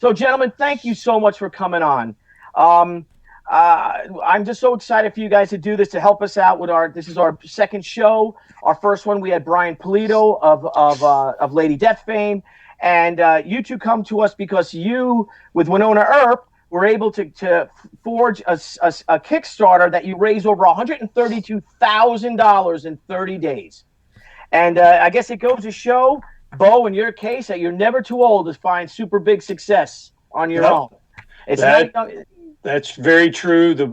So, gentlemen, thank you so much for coming on. Um, I'm just so excited for you guys to do this to help us out with our. This is our second show. Our first one, we had Brian Polito of Lady Death fame, and you two come to us because you, with Wynonna Earp, were able to forge a Kickstarter that you raised over $132,000 in 30 days. And I guess it goes to show, Beau, in your case, that you're never too old to find super big success on your own. It's that, not. that's very true. The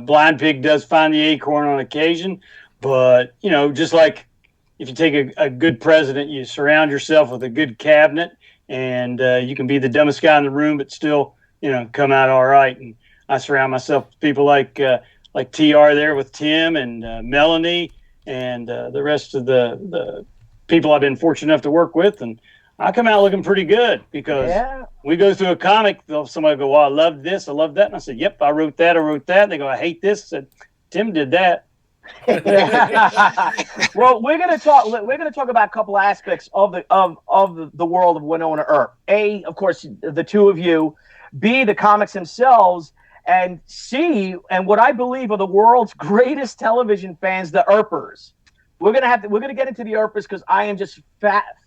blind pig does find the acorn on occasion, but just like if you take a good president, you surround yourself with a good cabinet, and you can be the dumbest guy in the room, but still, come out all right. And I surround myself with people like TR there with Tim and Melanie and the rest of the people I've been fortunate enough to work with, and I come out looking pretty good because we go through a comic, somebody go, well, I love this, I love that. And I said, yep, I wrote that. And they go, I hate this. I said, Tim did that. Well, we're gonna talk about a couple aspects of the world of Wynonna Earp. A, of course, the two of you. B, the comics themselves. And C, and what I believe are the world's greatest television fans, the Earpers. We're gonna get into the Earpers because I am just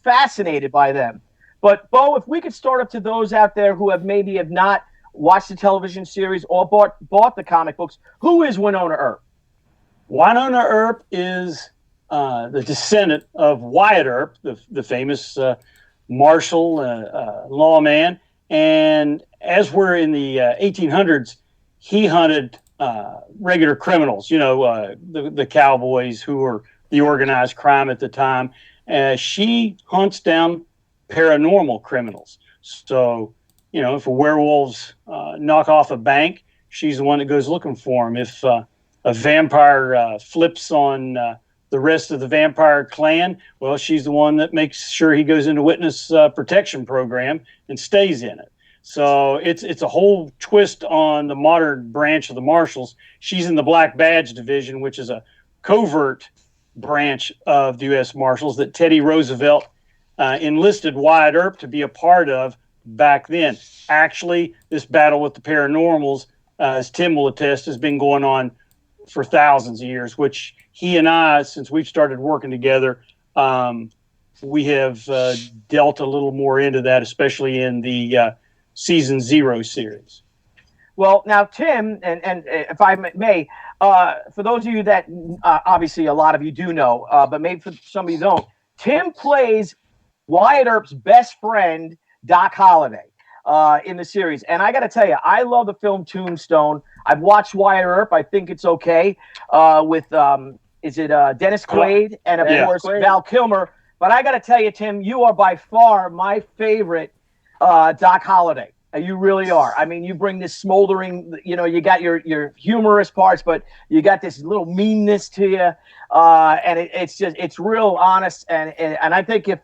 fascinated by them. But Beau, if we could start up to those out there who have not watched the television series or bought the comic books, who is Wynonna Earp? Wynonna Earp is the descendant of Wyatt Earp, the famous marshal lawman. And as we're in the 1800s, he hunted regular criminals, the cowboys who were the organized crime at the time. She hunts down paranormal criminals. So, if a werewolves knock off a bank, she's the one that goes looking for them. If a vampire flips on the rest of the vampire clan, well, she's the one that makes sure he goes into witness protection program and stays in it. So it's a whole twist on the modern branch of the Marshals. She's in the Black Badge Division, which is a covert branch of the U.S. Marshals that Teddy Roosevelt enlisted Wyatt Earp to be a part of back then. Actually, this battle with the paranormals, as Tim will attest, has been going on for thousands of years, which he and I, since we've started working together, we have dealt a little more into that, especially in the Season 0 series. Well, now, Tim, and if I may, for those of you that obviously a lot of you do know, but maybe for some of you don't, Tim plays Wyatt Earp's best friend, Doc Holliday, in the series. And I got to tell you, I love the film Tombstone. I've watched Wyatt Earp. I think it's okay with, is it Dennis Quaid and, of course, Val Kilmer. But I got to tell you, Tim, you are by far my favorite Doc Holliday. You really are. I mean, you bring this smoldering, you got your humorous parts, but you got this little meanness to you. And it's real honest. And I think if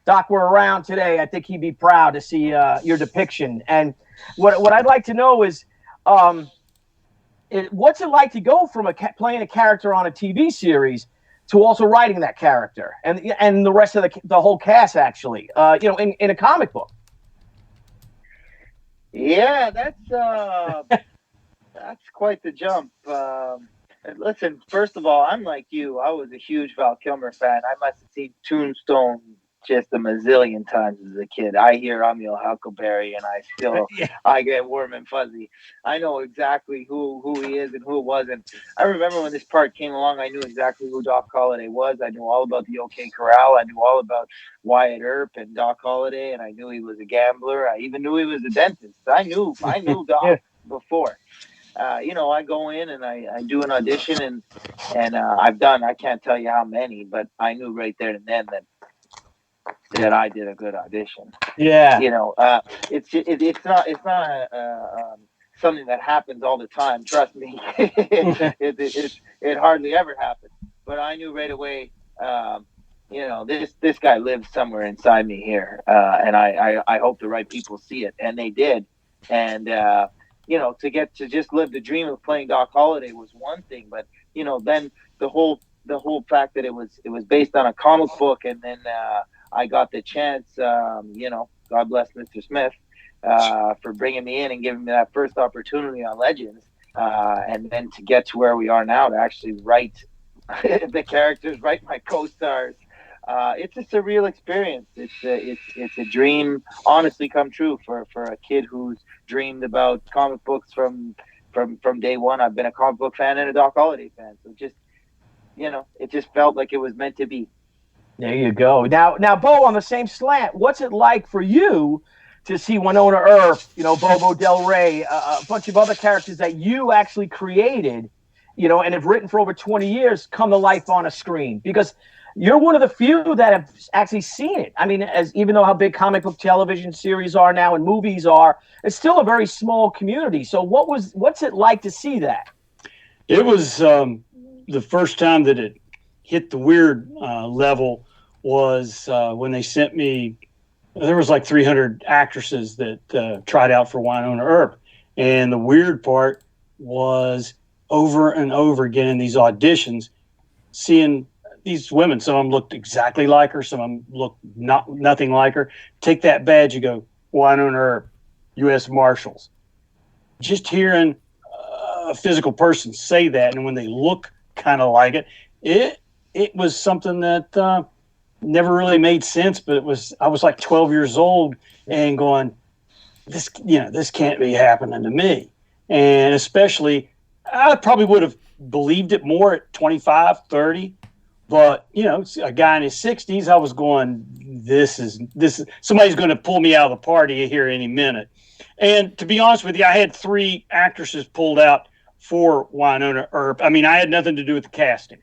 Doc were around today, I think he'd be proud to see your depiction. And what I'd like to know is, what's it like to go from playing a character on a TV series to also writing that character and the rest of the whole cast, actually, in a comic book? Yeah, that's quite the jump. Listen, first of all, I'm like you. I was a huge Val Kilmer fan. I must have seen Tombstone just a mazillion times as a kid. I hear Amiel Huckleberry, and I still I get warm and fuzzy. I know exactly who he is and who it wasn't. I remember when this part came along, I knew exactly who Doc Holliday was. I knew all about the OK Corral. I knew all about Wyatt Earp and Doc Holliday, and I knew he was a gambler. I even knew he was a dentist. I knew Doc before. I go in and I do an audition, and I've done, I can't tell you how many, but I knew right there and then that I did a good audition. Yeah. It's not something that happens all the time. Trust me, it hardly ever happens. But I knew right away, this guy lives somewhere inside me here, and I hope the right people see it, and they did. And to get to just live the dream of playing Doc Holliday was one thing, but then the whole fact that it was based on a comic book, and then I got the chance, God bless Mr. Smith, for bringing me in and giving me that first opportunity on Legends, and then to get to where we are now to actually write the characters, write my co-stars. It's a surreal experience. It's a dream, honestly, come true for a kid who's dreamed about comic books from day one. I've been a comic book fan and a Doc Holliday fan, so just it just felt like it was meant to be. There you go. Now, Beau, on the same slant, what's it like for you to see Wynonna Earp, Bobo Del Rey, a bunch of other characters that you actually created, and have written for over 20 years come to life on a screen? Because you're one of the few that have actually seen it. I mean, even though how big comic book television series are now and movies are, it's still a very small community. So what's it like to see that? It was the first time that it hit the weird level was when they sent me. There was like 300 actresses that tried out for Wynonna Earp, and the weird part was over and over again in these auditions, seeing these women. Some of them looked exactly like her, some of them looked nothing like her. Take that badge, you go, Wynonna Earp, U.S. Marshals. Just hearing a physical person say that, and when they look kind of like it was something that never really made sense. But I was like 12 years old and going, this can't be happening to me. And especially, I probably would have believed it more at 25, 30. But, a guy in his 60s, I was going, this is somebody's going to pull me out of the party here any minute. And to be honest with you, I had 3 actresses pulled out for Wynonna Earp. I mean, I had nothing to do with the casting.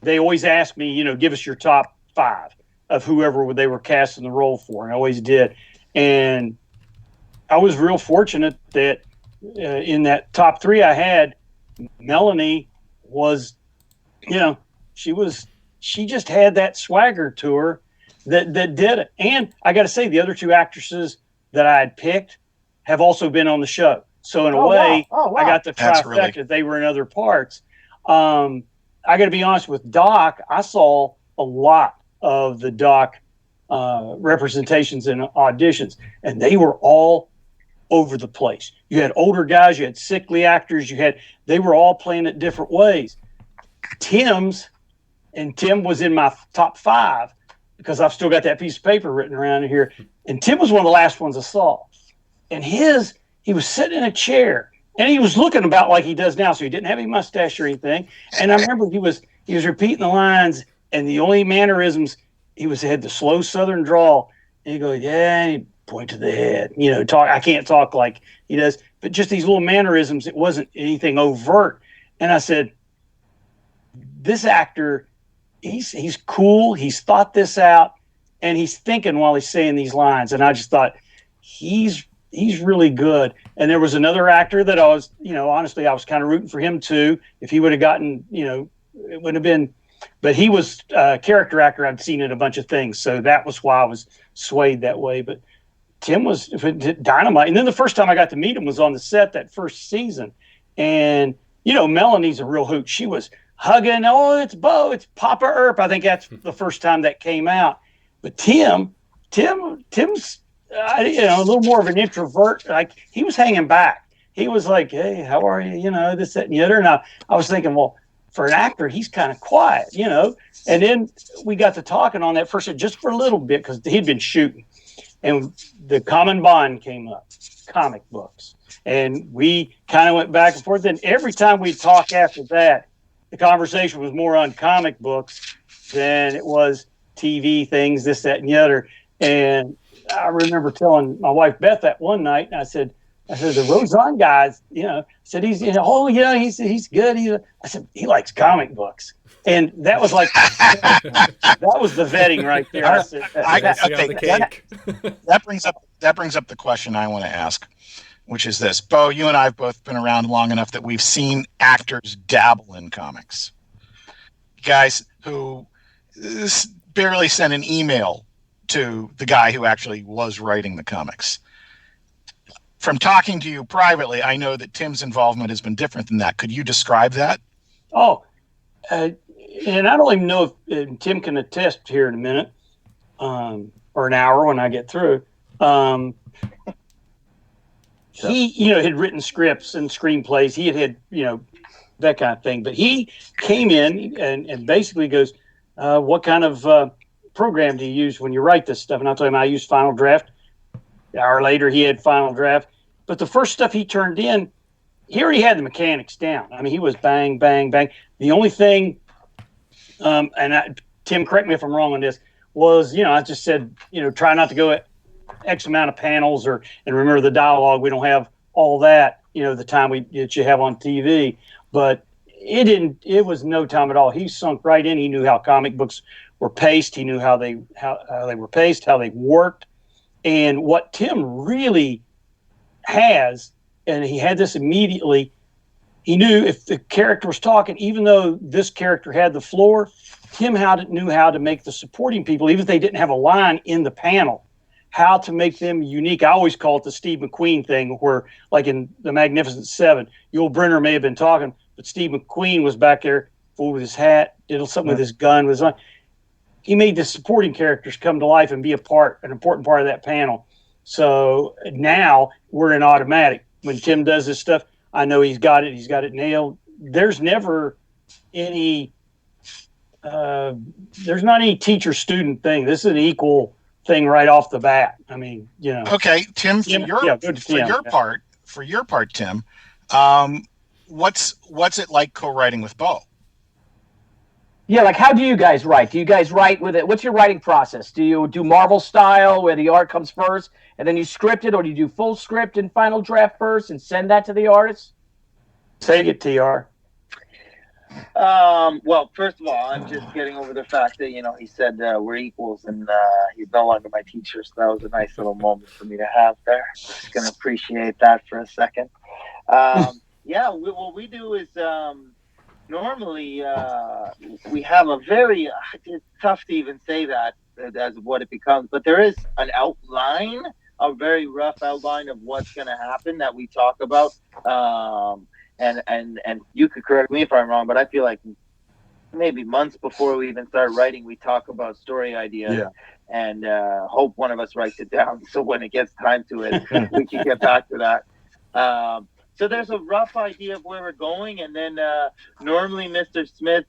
They always asked me, give us your top 5 of whoever they were casting the role for. And I always did. And I was real fortunate that in that top 3 I had, Melanie was, she just had that swagger to her that did it. And I got to say, the other 2 actresses that I had picked have also been on the show. So in a way, wow. I got the trifecta. They were in other parts. I got to be honest with Doc. I saw a lot of the Doc representations and auditions, and they were all over the place. You had older guys, you had sickly actors, they were all playing it different ways. Tim was in my top 5 because I've still got that piece of paper written around here. And Tim was one of the last ones I saw. And he was sitting in a chair and he was looking about like he does now. So he didn't have any mustache or anything. And I remember he was repeating the lines, and the only mannerisms, had the slow Southern drawl. And he goes, yeah, and he'd point to the head, talk. I can't talk like he does, but just these little mannerisms. It wasn't anything overt. And I said, this actor, he's cool. He's thought this out, and he's thinking while he's saying these lines. And I just thought, he's really good. And there was another actor that I was, honestly, I was kind of rooting for him too. If he would have gotten, it wouldn't have been, but he was a character actor I'd seen in a bunch of things. So that was why I was swayed that way. But Tim was dynamite. And then the first time I got to meet him was on the set that first season. And, Melanie's a real hoot. She was hugging, oh, it's Beau, it's Papa Earp. I think that's the first time that came out. But Tim's a little more of an introvert. Like, he was hanging back. He was like, hey, how are you? This, that, and the other. And I was thinking, well, for an actor, he's kind of quiet, And then we got to talking on that first, just for a little bit, because he'd been shooting. And the common bond came up, comic books. And we kind of went back and forth. And every time we'd talk after that, the conversation was more on comic books than it was TV things, this, that, and the other. And I remember telling my wife Beth that one night, and I said, the Rozon guys, said he's good. I said, he likes comic books. And that was like, that was the vetting right there. I said, that brings up the question I want to ask, which is this. Beau, you and I have both been around long enough that we've seen actors dabble in comics. Guys who barely sent an email to the guy who actually was writing the comics. From talking to you privately, I know that Tim's involvement has been different than that. Could you describe that? Oh, and I don't even know if Tim can attest here in a minute, or an hour when I get through. he, had written scripts and screenplays. He had, that kind of thing. But he came in and basically goes, what kind of program do you use when you write this stuff? And I told him I use Final Draft. An hour later, he had Final Draft. But the first stuff he turned in, he already had the mechanics down. I mean, he was bang, bang, bang. The only thing, Tim, correct me if I'm wrong on this, was, I just said, try not to go at X amount of panels and remember the dialogue. We don't have all that, the time that you have on TV. But it was no time at all. He sunk right in. He knew how comic books were paced. He knew how they were paced, how they worked. And what Tim really has, and he had this immediately, he knew if the character was talking, even though this character had the floor, Tim knew how to make the supporting people, even if they didn't have a line in the panel, how to make them unique. I always call it the Steve McQueen thing, where like in The Magnificent Seven, Yul Brynner may have been talking, but Steve McQueen was back there, fooled with his hat, did something with his gun. He made the supporting characters come to life and be an important part of that panel. So now we're in automatic. When Tim does this stuff, I know he's got it nailed. There's never any, there's not any teacher-student thing. This is an equal thing right off the bat. I mean, Okay, Tim, for your part, Tim, what's it like co-writing with Beau? Yeah, like how do you guys write? Do you guys write with it? What's your writing process? Do you do Marvel style where the art comes first and then you script it, or do you do full script and Final Draft first and send that to the artist? Say it, TR. Well, first of all, I'm just getting over the fact that, he said we're equals and he's no longer my teacher. So that was a nice little moment for me to have there. Just going to appreciate that for a second. What we do is normally we have a very, it's tough to even say that as what it becomes, but there is an outline, a very rough outline of what's going to happen that we talk about. And you could correct me if I'm wrong, but I feel like maybe months before we even start writing, we talk about story ideas and hope one of us writes it down. So when it gets time to it, we can get back to that. So there's a rough idea of where we're going. And then normally Mr. Smith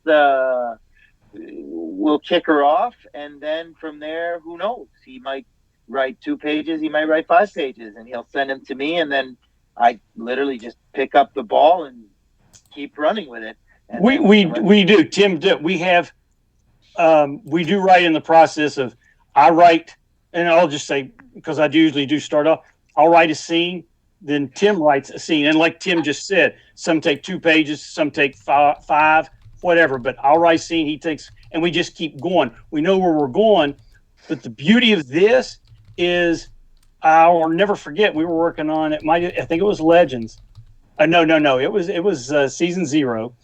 will kick her off. And then from there, who knows? He might write 2 pages. He might write 5 pages. And he'll send them to me. And then I literally just pick up the ball and keep running with it. And we do. Tim, we have, we do write in the process of, I write, and I'll just say, because I usually do start off, I'll write a scene, then Tim writes a scene. And like Tim just said, some take 2 pages, some take 5, whatever, but I'll write a scene, he takes, and we just keep going. We know where we're going, but the beauty of this is, I'll never forget, we were working on it. I think it was Legends. No. It was season 0.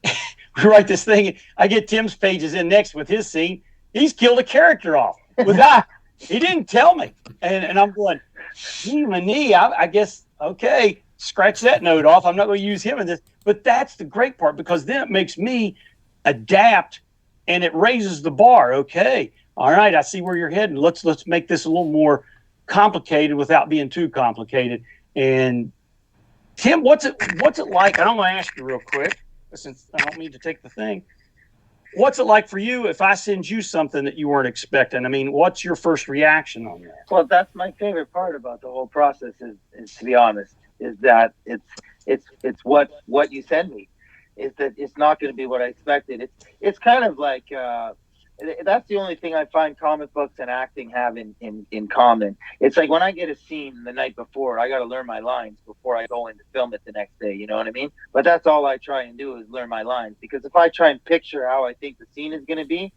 We write this thing. I get Tim's pages in next with his scene. He's killed a character off with that. He didn't tell me, and I'm going, I guess, okay, scratch that note off. I'm not going to use him in this. But that's the great part, because then it makes me adapt, and it raises the bar. Okay, all right, I see where you're heading. Let's make this a little more complicated without being too complicated. And Tim, what's it like? I'm going to ask you real quick, since I don't mean to take the thing. What's it like for you if I send you something that you weren't expecting? I mean, what's your first reaction on that? Well, that's my favorite part about the whole process is to be honest, is that it's what you send me, is that it's not going to be what I expected. It's kind of like that's the only thing I find comic books and acting have in common. It's like when I get a scene the night before, I got to learn my lines before I go in to film it the next day. You know what I mean? But that's all I try and do is learn my lines, because if I try and picture how I think the scene is going to be,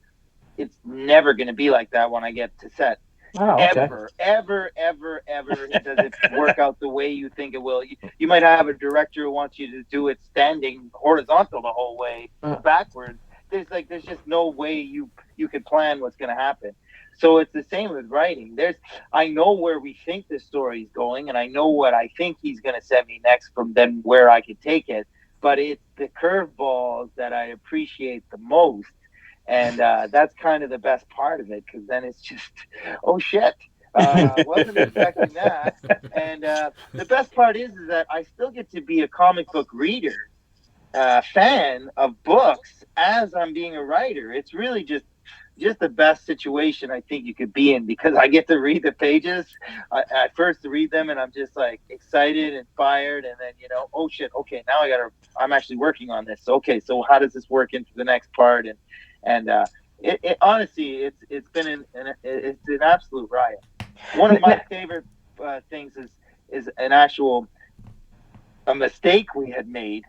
it's never going to be like that when I get to set. Oh, okay. Ever does it work out the way you think it will. You might have a director who wants you to do it standing horizontal the whole way, backwards. There's just no way you could plan what's going to happen. So it's the same with writing. I know where we think the story's going, and I know what I think he's going to send me next from then where I could take it. But it's the curveballs that I appreciate the most. And that's kind of the best part of it, because then it's just, oh shit, Wasn't expecting that. And the best part is that I still get to be a comic book reader, fan of books as I'm being a writer. It's really just the best situation I think you could be in, because I get to read the pages. At first to read them, and I'm just like excited, inspired, and then oh shit, okay, now I'm actually working on this. Okay, so how does this work into the next part? And it honestly, it's been it's an absolute riot. One of my favorite things is an actual a mistake we had made.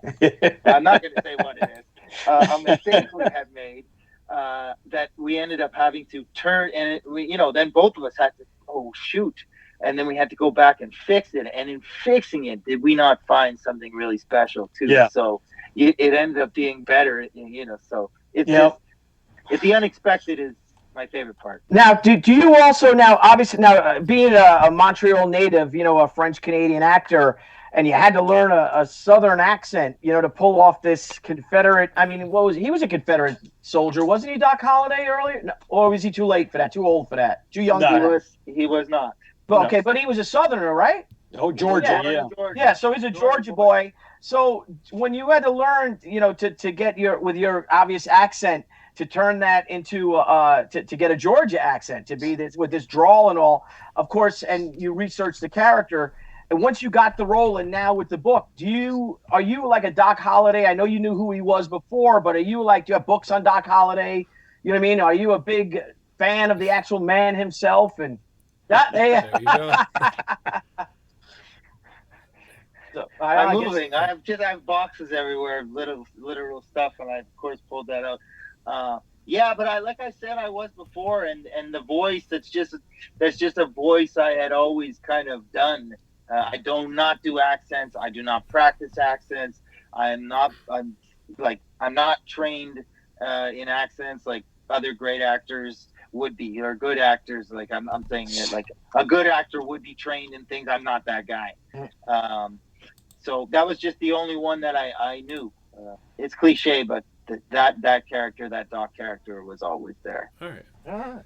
I'm not going to say what it is. A mistake we had made that we ended up having to turn, and then both of us had to, oh shoot, and then we had to go back and fix it. And in fixing it, did we not find something really special too? Yeah. So it ended up being better. So it's just, the unexpected is my favorite part. Now, do you also obviously being a Montreal native, a French Canadian actor, and you had to learn a Southern accent, to pull off this Confederate. I mean, what was he? He was a Confederate soldier, wasn't he, Doc Holliday earlier? No, or was he too late for that? Too old for that? Too young? No, he was not. But, okay, but he was a Southerner, right? Oh, Georgia, yeah. Georgia. Yeah, so he's a Georgia boy. So when you had to learn, to get with your obvious accent, to turn that into to get a Georgia accent, to be this with this drawl and all, of course, and you research the character. And once you got the role, and now with the book, are you like a Doc Holliday? I know you knew who he was before, but do you have books on Doc Holliday? You know what I mean? Are you a big fan of the actual man himself? And there you go. So, I'm moving. I have boxes everywhere of literal stuff, and I of course pulled that out. Yeah, but like I said, I was before, and the voice that's just a voice I had always kind of done. I do not do accents. I do not practice accents. I'm not trained in accents like other great actors would be, or good actors. Like I'm saying it, like a good actor would be trained in things. I'm not that guy. So that was just the only one that I knew. It's cliche, but that character, that Doc character, was always there. All right.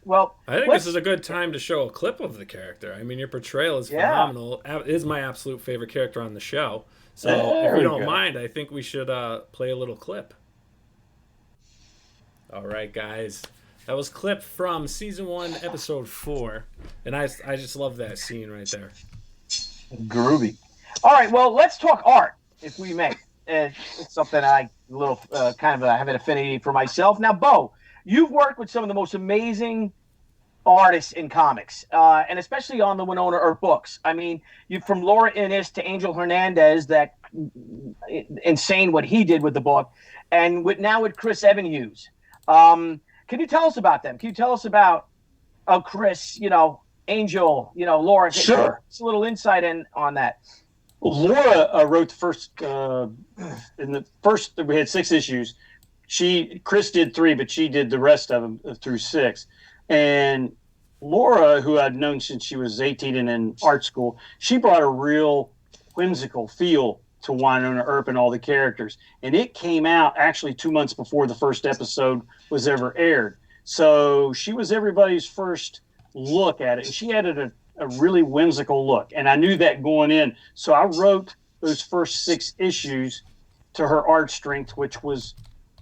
Well, I think this is a good time to show a clip of the character. I mean, your portrayal is phenomenal. It is my absolute favorite character on the show. So if you don't mind, I think we should play a little clip. All right, guys. That was clip from season 1, episode 4, and I just love that scene right there. Groovy. All right, well, let's talk art, if we may. It's something I have an affinity for myself. Now, Beau, you've worked with some of the most amazing artists in comics, and especially on the Wynonna Earp books. I mean, from Laura Innes to Angel Hernandez, that insane what he did with the book, and now with Chris Evan-Hughes. Can you tell us about them? Can you tell us about Chris, Angel, Laura? Sure. Just a little insight on that. Laura wrote the first, in the first, we had 6 issues. Chris did 3, but she did the rest of them through 6. And Laura, who I'd known since she was 18 and in art school, she brought a real whimsical feel to Wynonna Earp and all the characters. And it came out actually 2 months before the first episode was ever aired. So she was everybody's first look at it. And she added a really whimsical look. And I knew that going in. So I wrote those first 6 issues to her art strength, which was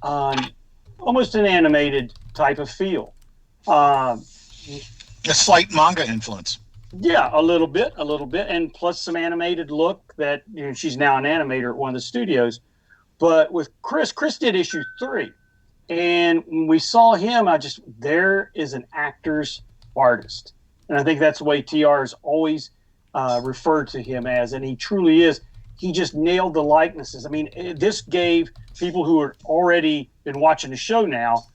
almost an animated type of feel. A slight manga influence. Yeah, a little bit, and plus some animated look that she's now an animator at one of the studios. But with Chris did issue 3. And when we saw him, there is an actor's artist. And I think that's the way TR has always referred to him as, and he truly is. He just nailed the likenesses. I mean, this gave people who had already been watching the show now,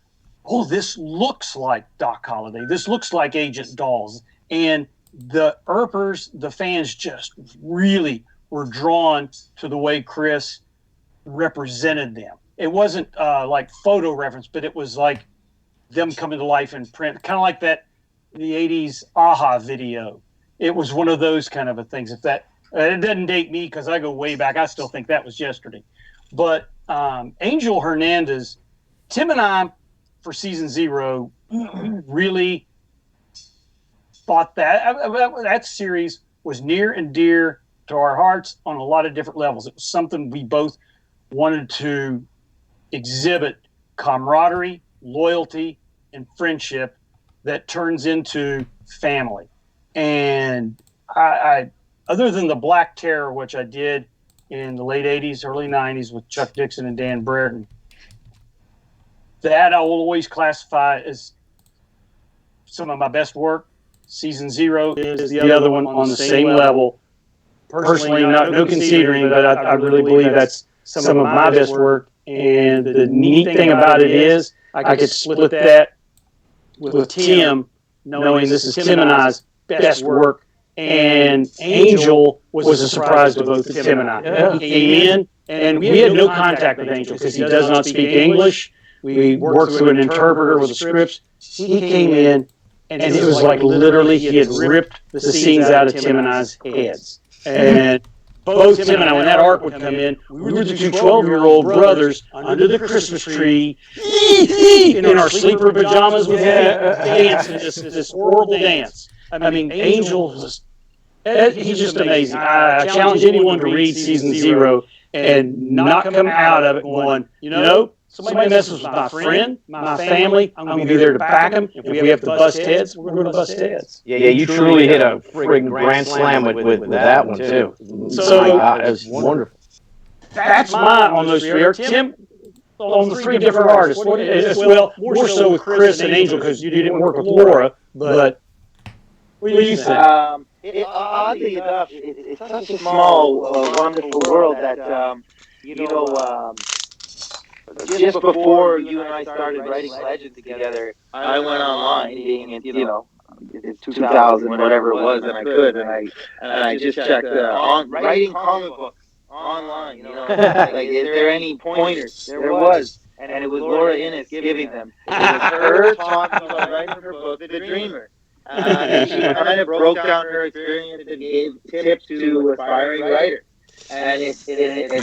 oh, this looks like Doc Holliday. This looks like Agent Dawes. And the Earpers, the fans, just really were drawn to the way Chris represented them. It wasn't like photo reference, but it was like them coming to life in print, kind of like the 80s AHA video. It was one of those kind of a things. If that it doesn't date me because I go way back, I still think that was yesterday. But Angel Hernandez, Tim and I, for season 0, really thought that series was near and dear to our hearts on a lot of different levels. It was something we both wanted to exhibit camaraderie, loyalty, and friendship that turns into family. And I other than the Black Terror, which I did in the late 80s, early 90s with Chuck Dixon and Dan Brereton, that I will always classify as some of my best work. Season 0 is the other one on the same level. Personally, no conceding, but I really believe that's some of my best work. And the neat thing about it is I could split that with Tim, knowing this is Tim and I's best work. And Angel was a surprise to both Tim and I. Yeah. He came in, and we had no contact with Angel because he does not speak English. We worked through an interpreter with the scripts. He came in, and it was like literally he had ripped the scenes out of Tim and I's heads. And both Tim and I, when that arc would come in, we were the two 12-year-old brothers under the Christmas tree in our sleeper pajamas with dancing this horrible dance. I mean, Angel was, he's just amazing. I challenge anyone to read season 0 and not come out of it going, somebody messes with my friend, my family, I'm going to be there to back them. If we have to bust heads, we're going to bust heads. Yeah, you truly hit a friggin' grand slam with that one, too. So, it was wonderful. That's mine on those 3. Tim, on the 3 different artists. Well, more so with Chris and Angel because you didn't work with Laura, but what do you think? Oddly enough, it's such a small, wonderful world that, just before you and I started writing Legends together, I went online, being in, it's 2000, whatever it was, and I could, and I just checked on writing comic books online. Like, is there any pointers? There was, and it was Laura Innes giving them. It was her talking about writing her book, The Dreamer. And she kind of broke down her experience and gave tips to aspiring writers. And it's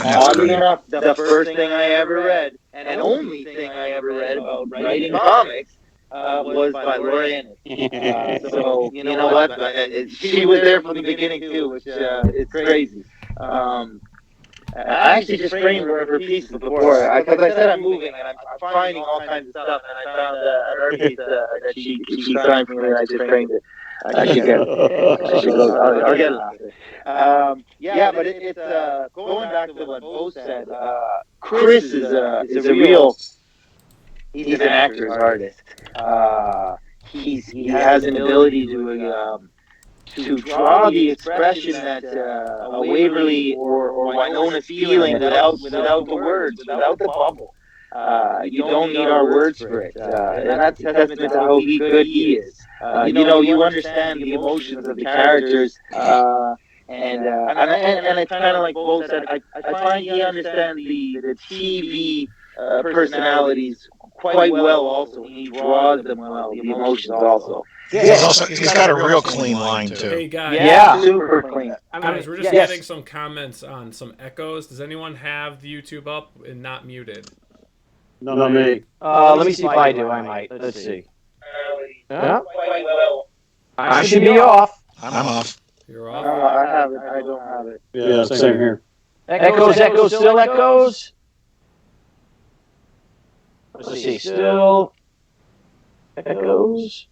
oddly enough, the first thing I ever read, and only thing I ever read about writing comics, was by Laura Innes. So, you know what? She was there from the beginning, too, which is crazy. I actually just framed her pieces before, because I said I'm moving, and I'm finding all kinds of stuff, and I found an art piece that she signed for me, and I just framed it. I'll get it after. Yeah, but it's going back to what Beau said. Chris is a real. He's an actor's artist. He has an ability to draw the expression that a Waverly or Wynonna's feeling without the words, without the bubble. You don't need our words for it, and that's testament to how good he is. You understand the emotions of the characters, and it's kind of like Beau said. I find he understands the TV personalities quite well. Also, he draws them well. The emotions also. Yeah, he's got a real clean line too. Hey guys, yeah, super clean. Guys, we're just getting some comments on some echoes. Does anyone have the YouTube up and not muted? No, not me. Let me see if I do. I might. Let's see. Yeah. I should be off. I'm off. You're off. I have it. I don't have it. Yeah, same here. Echoes, still echoes. Let's see. Still echoes.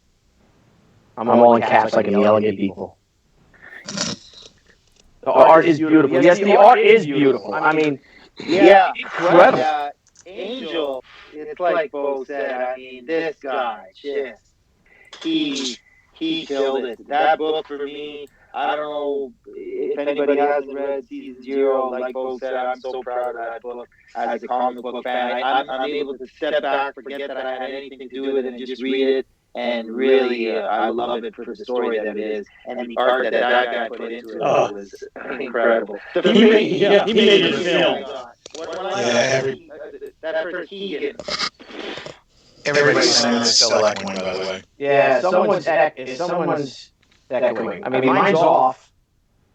I'm all in caps like I'm yelling at people. The art is beautiful. Yes, the art is beautiful. I mean, yeah, incredible. Angel, it's like Beau said. I mean, this guy he killed it. That book for me. I don't know if anybody hasn't read season 0. Like Beau said, I'm so proud of that book as a comic book fan. I'm able to step back, forget that I had anything to do with it, and just read it. And really, I love it for the story that it is, and the art that guy put into it was incredible. He made it a film. That first Keegan. Everybody's saying it's still echoing, by the way. Yeah, someone's echoing. I mean, mine's off.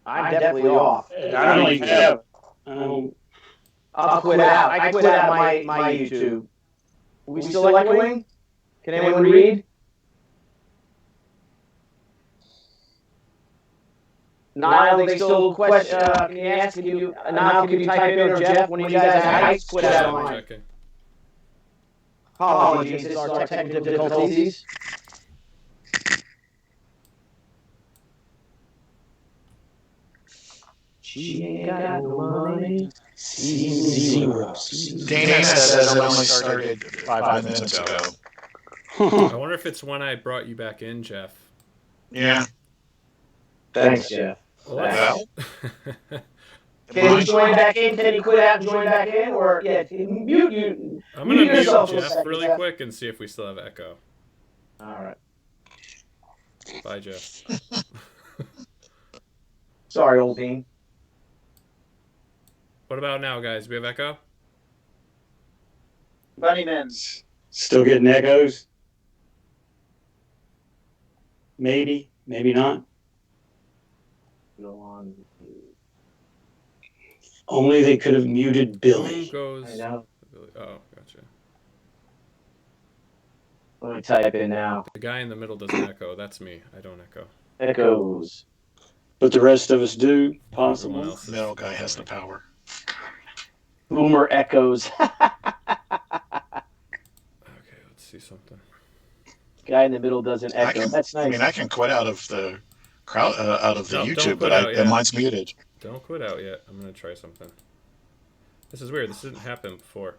I'm definitely off. I don't even have it. I'll quit out. I quit out my YouTube. Are we still echoing? Can anyone read? Niall, they still question. Can you ask? Niall, can you type in, or Jeff, when you guys heights quit out of line? Checking. Apologies, it's our technical difficulties. She ain't got no money. Zero. Dana says it only started 5 minutes ago. I wonder if it's when I brought you back in, Jeff. Yeah. Thanks, Jeff. Well, Can you join back in? Can you quit out and join back in? Or, mute you. I'm going to mute yourself for a Jeff second, really Jeff. quick and see if we still have echo. All right. Bye, Jeff. Sorry, old bean. What about now, guys? We have echo? Bunnyman. Still getting echoes? Maybe, maybe not. Go on. Only they could have muted Who Billy. goes? I know. Oh, gotcha. Let me type in now. The guy in the middle doesn't echo. That's me. I don't echo. Echoes. But the rest of us do, Everyone possibly. else is middle guy has the power. Boomer echoes. Okay, let's see something. Guy in the middle doesn't echo. That's nice. I mean, I can quit out of the crowd, out of the Don't YouTube, quit but out yet. mine's muted. Don't quit out yet. I'm going to try something. This is weird. This didn't happen before.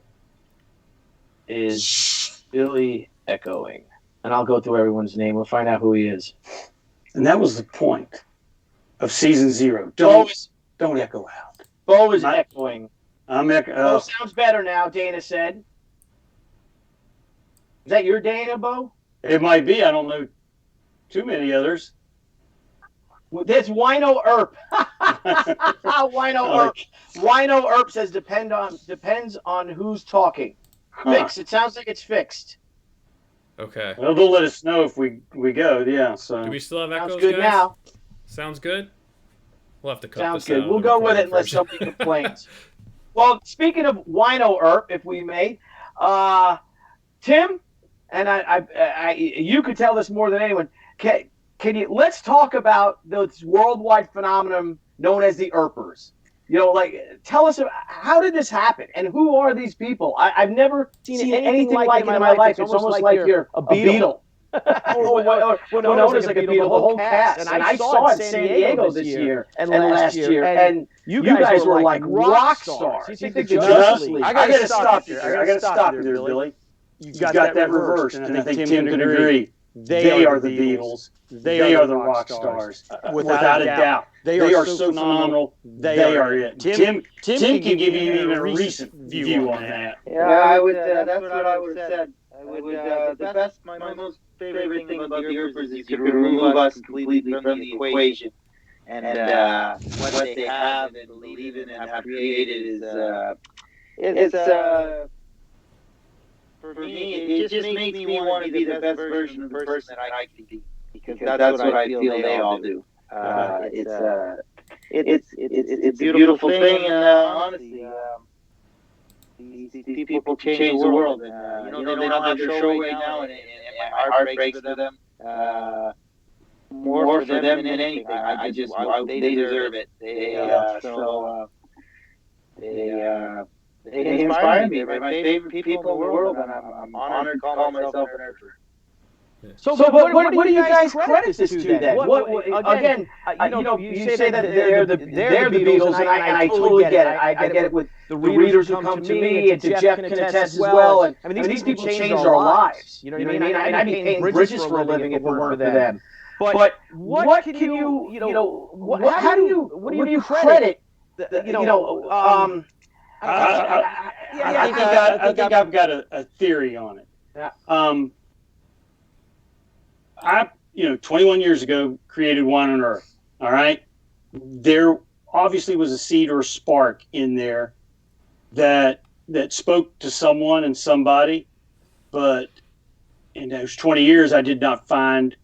Is Billy echoing? And I'll go through everyone's name. We'll find out who he is. And that was the point of season 0. Beau Don't echo out. Beau is echoing. I'm Beau echo. sounds better now, Dana said. Is that your Dana, Beau? It might be. I don't know too many others. That's Wynonna Earp. Wynonna Earp. Wynonna Earp says depends on who's talking. Fixed. It sounds like it's fixed. Okay. Well, they'll let us know if we go. Yeah. So Do we still have echoes, Sounds good guys? now. Sounds good? We'll have to cut Sounds this good. out. We'll of go the with it recorded unless version. somebody complains. Well, speaking of Wynonna Earp, if we may, Tim, and you could tell this more than anyone. Can you let's talk about this worldwide phenomenon known as the Earpers? You know, tell us how did this happen, and who are these people? I've never seen anything like it in my life. It's almost like you're a beetle. Wynonna is like a beetle, the whole cast. And I saw it in San Diego this year and last year. And you guys were like rock stars. You think the Justice League? I gotta stop you there. I gotta stop you there, Billy. You've got that reversed, and I think Tim can agree. They are the Beatles. They are the rock stars. Without a doubt. They are so phenomenal. They are it. Tim can give you even a recent view on that. Yeah, I would. That's what I would have said. I would. The best, my most favorite thing about the Earpers is you could remove us completely from the equation, and what they have and believe in and have created is it's for me. It just makes me want to be the best version of the person that I can be, because that's what I feel they all do. It's a beautiful thing, and honestly, these people change the world. And they don't have their show right now, and my heart breaks for them. More for them than anything. They deserve it. They inspire me. They're my favorite people in the world, and I'm honored to call myself an Earper. So what do you guys credit this to then? Again, you say that they're the Beatles, and I totally get it. I get it with the readers who come to me, and to Jeff can attest as well. And I mean, these people changed our lives. You know what I mean? I'd be painting bridges for a living if it weren't for them. But what can you how do you credit? I think I've got a theory on it. Yeah. I 21 years ago created Wynonna Earp. All right. There obviously was a seed or a spark in there that spoke to someone and somebody, but in those 20 years, I did not find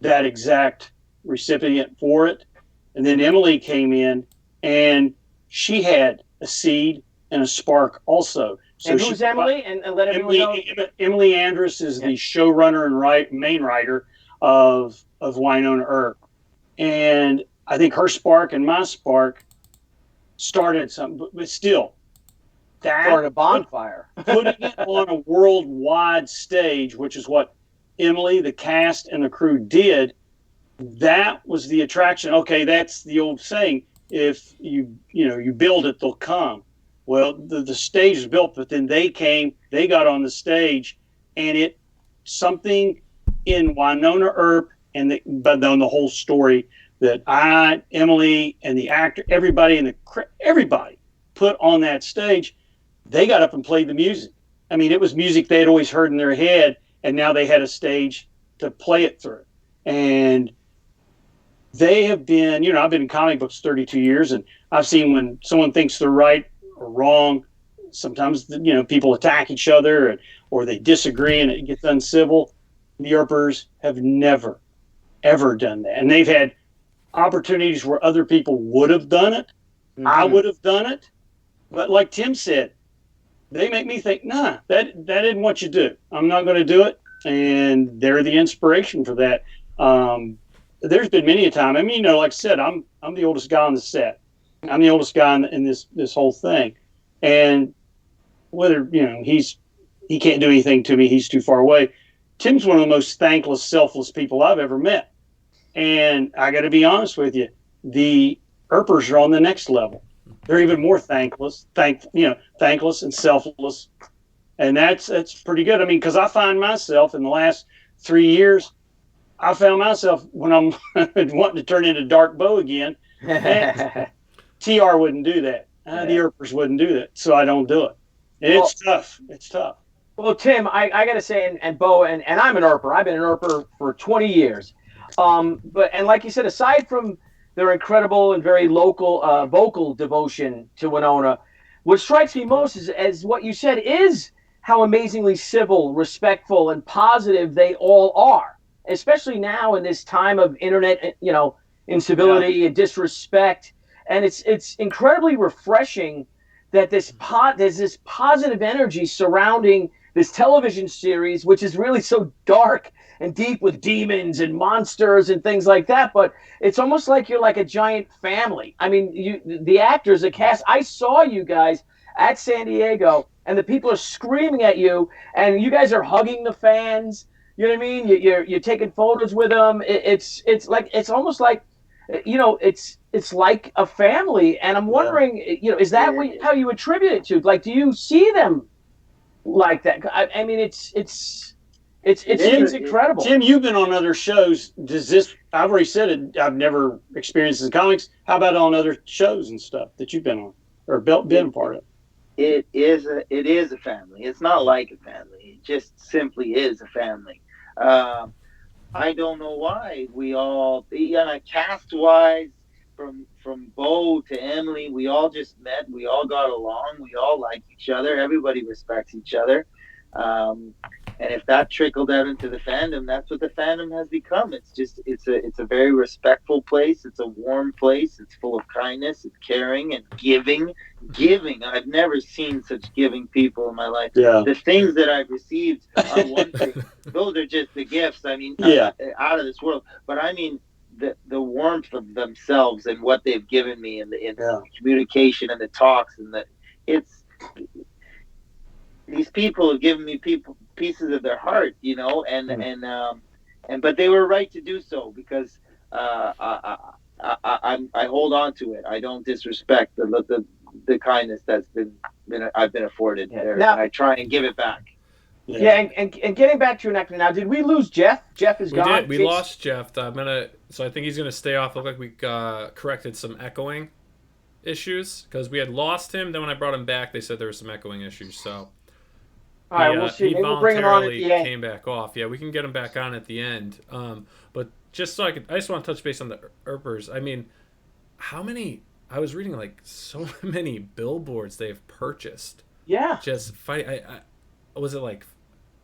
that exact recipient for it. And then Emily came in, and she had a seed and a spark also. So who's Emily? And let everyone know. Emily Andrus is the showrunner and main writer of Wynonna Earp. And I think her spark and my spark started something, but still, that Started a bonfire. putting it on a worldwide stage, which is what Emily, the cast, and the crew did. That was the attraction. Okay, that's the old saying: if you build it, they'll come. Well, the stage is built, but then they came, they got on the stage, and it something in Wynonna Earp but then the whole story that Emily, and the actor, everybody put on that stage. They got up and played the music. I mean, it was music they had always heard in their head, and now they had a stage to play it through. And they have been, I've been in comic books 32 years, and I've seen when someone thinks they're right or wrong, sometimes, people attack each other or they disagree and it gets uncivil. The Earpers have never, ever done that. And they've had opportunities where other people would have done it. Mm-hmm. I would have done it. But like Tim said, they make me think, nah, that isn't what you do. I'm not going to do it. And they're the inspiration for that. There's been many a time. I mean, like I said, I'm the oldest guy on the set. I'm the oldest guy in this whole thing. And whether, he can't do anything to me, he's too far away. Tim's one of the most thankless, selfless people I've ever met. And I got to be honest with you, the Earpers are on the next level. They're even more thankless and selfless. And that's pretty good. I mean, because I find myself in the last 3 years, I found myself when I'm wanting to turn into Dark Beau again. TR wouldn't do that. The Earpers wouldn't do that. So I don't do it. It's tough. It's tough. Well, Tim, I got to say, and Beau, and I'm an Earper. I've been an Earper for 20 years. But like you said, aside from their incredible and very local vocal devotion to Wynonna, what strikes me most is, as what you said, is how amazingly civil, respectful, and positive they all are. Especially now in this time of internet, incivility and disrespect. And it's incredibly refreshing that there's this positive energy surrounding this television series, which is really so dark and deep with demons and monsters and things like that. But it's almost like you're like a giant family. I mean, the actors, the cast, I saw you guys at San Diego, and the people are screaming at you, and you guys are hugging the fans. You know what I mean? You're taking photos with them. It's almost like, it's like a family. And I'm wondering, is that how you attribute it to? Like, do you see them like that? I mean, it's incredible. Tim, you've been on other shows. I've already said it, I've never experienced in comics. How about on other shows and stuff that you've been on or been a part of? It is a family. It's not like a family. It just simply is a family. I don't know why we all, cast-wise, from Beau to Emily, we all just met. We all got along. We all like each other. Everybody respects each other. And if that trickled out into the fandom, that's what the fandom has become. It's a very respectful place. It's a warm place. It's full of kindness. It's caring and giving. I've never seen such giving people in my life. Yeah. The things that I've received are one thing. Those are just the gifts. I mean, out of this world. But I mean, the warmth of themselves and what they've given me, and the communication and the talks, and these people have given me pieces of their heart, but they were right to do so, because I hold on to it. I don't disrespect the kindness that's I've been afforded there. Now, I try and give it back. Yeah, and getting back to your neck now, did we lose Jeff? Jeff is gone. We lost Jeff. So I think he's gonna stay off. Look like we corrected some echoing issues, because we had lost him. Then when I brought him back, they said there were some echoing issues. So all right, we'll see. Maybe we'll bring him on at the end. Came back off. Yeah, we can get him back on at the end. But just so I just want to touch base on the Earpers. I mean, how many? I was reading like so many billboards they've purchased. Yeah. Just fight. Was it like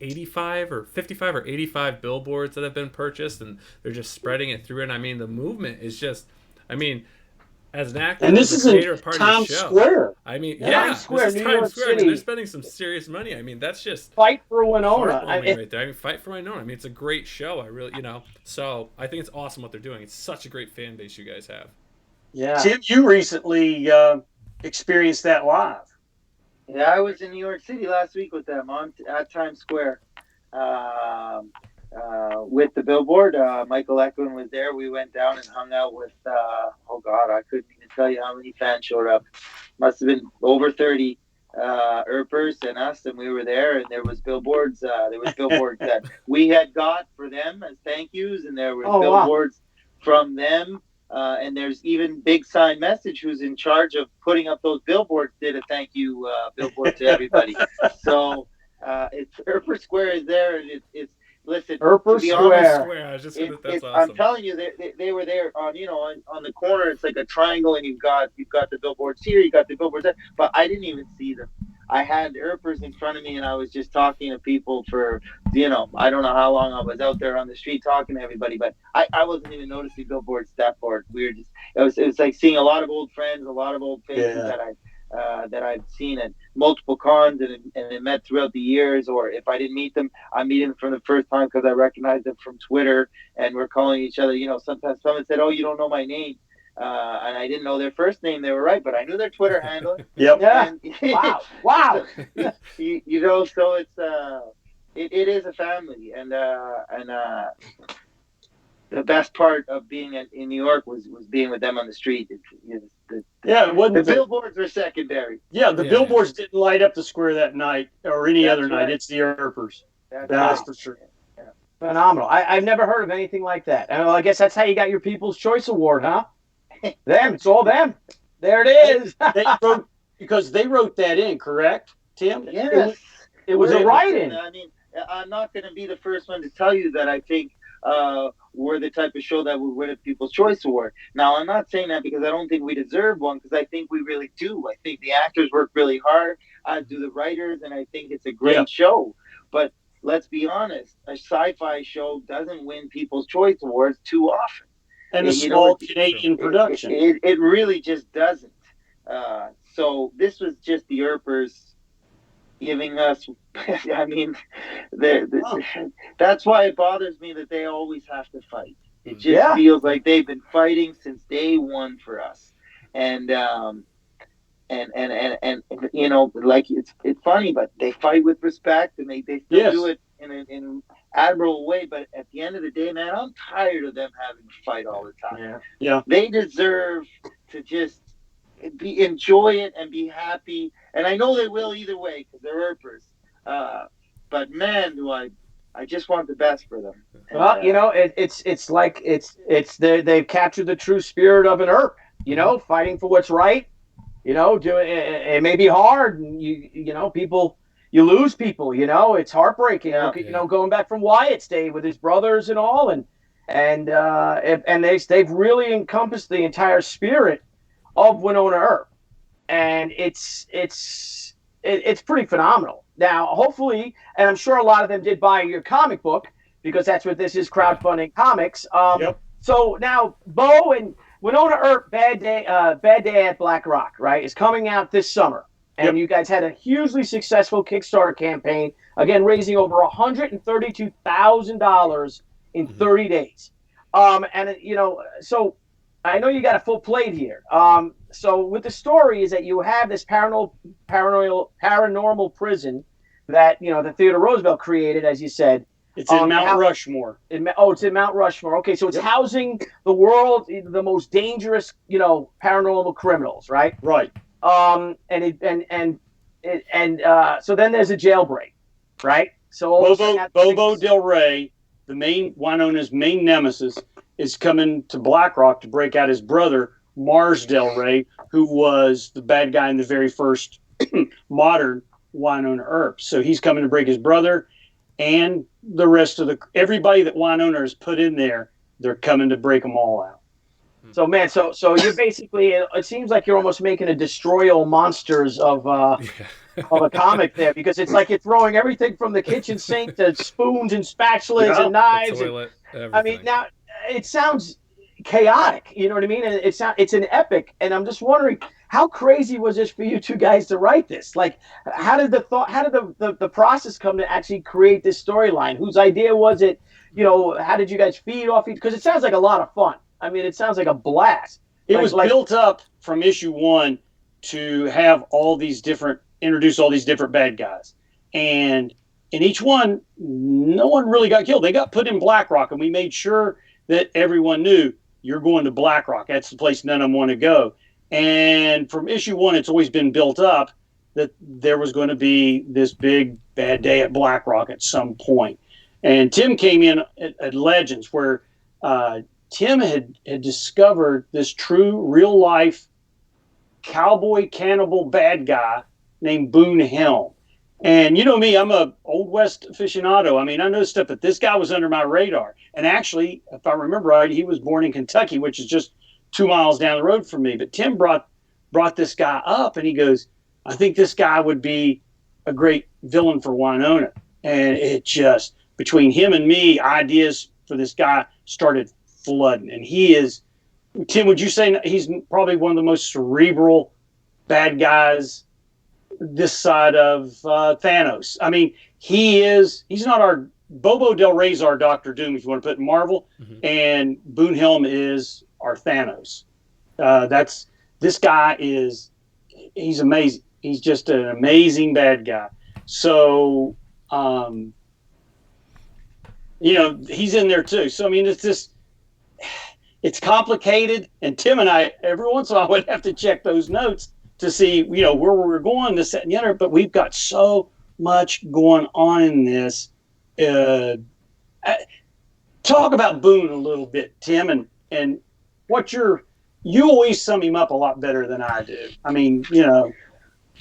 85 or 55 or 85 billboards that have been purchased, and they're just spreading it through. And I mean, the movement is just, I mean, as an actor And this as is a in creator part of the Times show. Square. I mean, Times Square, this is New Times York Square. I mean, City. they're spending some serious money. I mean, that's just Fight for Wynonna. heartwarming right there. I mean, fight for Wynonna. I mean, it's a great show. I really, so I think it's awesome what they're doing. It's such a great fan base you guys have. Yeah. Tim, you recently experienced that live. Yeah, I was in New York City last week with them at Times Square with the billboard. Michael Eklund was there. We went down and hung out with, oh God, I couldn't even tell you how many fans showed up. Must have been over 30 Earpers and us, and we were there, and there was billboards. There was billboards that we had got for them as thank yous, and there were billboards from them. And there's even Big Sign Message, who's in charge of putting up those billboards, did a thank you billboard to everybody. So it's Earper Square is there, and it's listen. Earper Square. I was just gonna, that's awesome. I'm telling you, they were there on on the corner. It's like a triangle, and you've got the billboards here, you got the billboards there. But I didn't even see them. I had Earpers in front of me, and I was just talking to people for, I don't know how long I was out there on the street talking to everybody, but I wasn't even noticing billboards that far. We were just, it was like seeing a lot of old friends, a lot of old faces that I've seen at multiple cons and met throughout the years, or if I didn't meet them, I meet them for the first time because I recognized them from Twitter, and we're calling each other. Sometimes someone said, "Oh, you don't know my name." And I didn't know their first name. They were right, but I knew their Twitter handle. Yep. Yeah. And, Wow. So it's it is a family, and the best part of being in New York was being with them on the street. It wasn't the billboards were secondary. Yeah, the billboards didn't light up the square that night or any other night. Right. It's the Earpers. That's for sure. Yeah. Phenomenal. I've never heard of anything like that. And I guess that's how you got your People's Choice Award, huh? Them. It's all them. There it is. Because they wrote that in, correct, Tim? Yes. It was a write-in. I mean, I'm not going to be the first one to tell you that I think we're the type of show that would win a People's Choice Award. Now, I'm not saying that because I don't think we deserve one, because I think we really do. I think the actors work really hard, as do the writers, and I think it's a great show. But let's be honest, a sci-fi show doesn't win People's Choice Awards too often. And a small Canadian production. It really just doesn't. So this was just the Earpers giving us, I mean, that's why it bothers me that they always have to fight. It just feels like they've been fighting since day one for us. And like it's funny, but they fight with respect, and they still do it in an admirable way. But at the end of the day, man, I'm tired of them having to fight all the time. Yeah. They deserve to just enjoy it and be happy, and I know they will either way because they're Earpers. But man, do I just want the best for them. And, well, it's like they've captured the true spirit of an Earp. Fighting for what's right. It may be hard, and you lose people. It's heartbreaking. Going back from Wyatt's day with his brothers and all, and they've really encompassed the entire spirit of Wynonna Earp, and it's pretty phenomenal. Now, hopefully, and I'm sure a lot of them did buy your comic book, because that's what this is, crowdfunding comics. So now, Beau and Wynonna Earp, Bad Day at Black Rock, right, is coming out this summer. And you guys had a hugely successful Kickstarter campaign, again, raising over $132,000 in 30 days. So I know you got a full plate here. So with the story is that you have this paranormal prison that, that Theodore Roosevelt created, as you said. It's in Mount Rushmore. It's in Mount Rushmore. Okay, so it's housing the most dangerous, paranormal criminals, right? Right. So then there's a jailbreak, right? So Bobo Del Rey, the main Wynonna's main nemesis, is coming to Black Rock to break out his brother, Mars Del Rey, who was the bad guy in the very first modern Wynonna Earp. So he's coming to break his brother, and the rest of everybody that Wynonna has put in there, they're coming to break them all out. So man, so you're basically, it seems like you're almost making a Destroy All Monsters of a comic there, because it's like you're throwing everything from the kitchen sink to spoons and spatulas and knives. Toilet, I mean, now it sounds, chaotic. You know what I mean? And it's an epic. And I'm just wondering, how crazy was this for you two guys to write this? Like, how did the process come to actually create this storyline? Whose idea was it? You know, how did you guys feed off each? Because it sounds like a lot of fun. I mean, it sounds like a blast. It was built up from issue 1 to have introduce all these different bad guys. And in each one, no one really got killed. They got put in BlackRock, and we made sure that everyone knew, you're going to BlackRock. That's the place none of them want to go. And from issue 1, it's always been built up that there was going to be this big bad day at BlackRock at some point. And Tim came in at Legends, where Tim had discovered this true real life cowboy cannibal bad guy named Boone Helm. And you know me, I'm a Old West aficionado. I mean, I know stuff, but this guy was under my radar. And actually, if I remember right, he was born in Kentucky, which is just 2 miles down the road from me. But Tim brought this guy up, and he goes, I think this guy would be a great villain for Wynonna. And it just, between him and me, ideas for this guy started flooding. And he is, Tim, would you say he's probably one of the most cerebral bad guys this side of Thanos? I mean, he's not our, Bobo Del Rey's our Doctor Doom, if you want to put it in Marvel, and Boone Helm is our Thanos. This guy he's amazing. He's just an amazing bad guy. So, he's in there too. So, I mean, it's complicated, and Tim and I, every once in a while, would have to check those notes to see, where we're going, this, that, and the other. But we've got so much going on in this. Talk about Boone a little bit, Tim, and what you always sum him up a lot better than I do. I mean,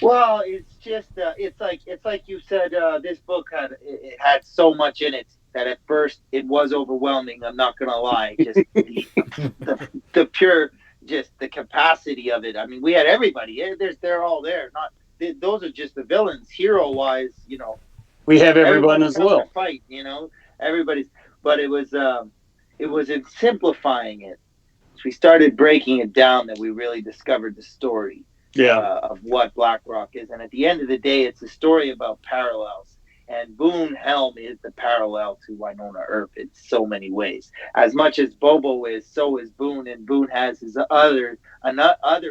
Well, it's just it's like you said. This book had so much in it that at first it was overwhelming. I'm not gonna lie, just the pure, just the capacity of it. I mean, we had everybody. They're all there. Those are just the villains. Hero wise, we have everyone as well. Fight, everybody's. But it was in simplifying it. So we started breaking it down that we really discovered the story. Of what BlackRock is. And at the end of the day, it's a story about parallels. And Boone Helm is the parallel to Wynonna Earp in so many ways. As much as Bobo is, so is Boone, and Boone has his other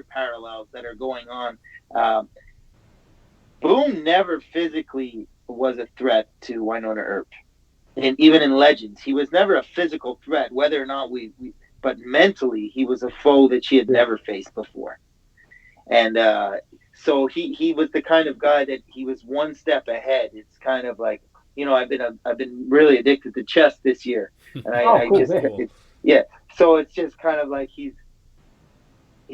parallels that are going on. Boone never physically was a threat to Wynonna Earp. And even in Legends, he was never a physical threat, whether or not but mentally, he was a foe that she had never faced before. And so he was the kind of guy that he was one step ahead. It's kind of like, I've been really addicted to chess this year, and So it's just kind of like he's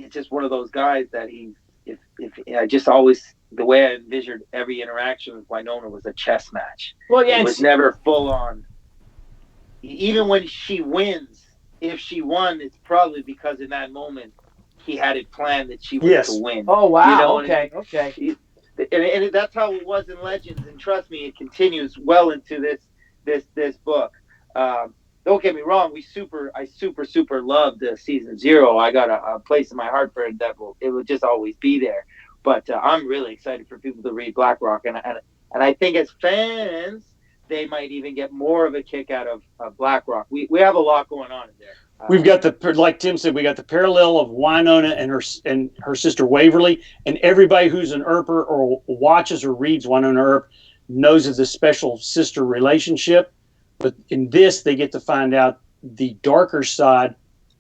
just one of those guys that if I just always, the way I envisioned every interaction with Wynonna was a chess match. Well, yeah, it was never full on. Even when she wins, if she won, it's probably because in that moment he had it planned that she was to win. Oh, wow. Okay. And that's how it was in Legends. And trust me, it continues well into this book. Don't get me wrong. I super loved season 0. I got a place in my heart for it it will just always be there. But I'm really excited for people to read BlackRock. And I think as fans, they might even get more of a kick out of BlackRock. We have a lot going on in there. We've got like Tim said, we got the parallel of Wynonna and her sister Waverly, and everybody who's an Earper or watches or reads Wynonna Earp knows of the special sister relationship. But in this, they get to find out the darker side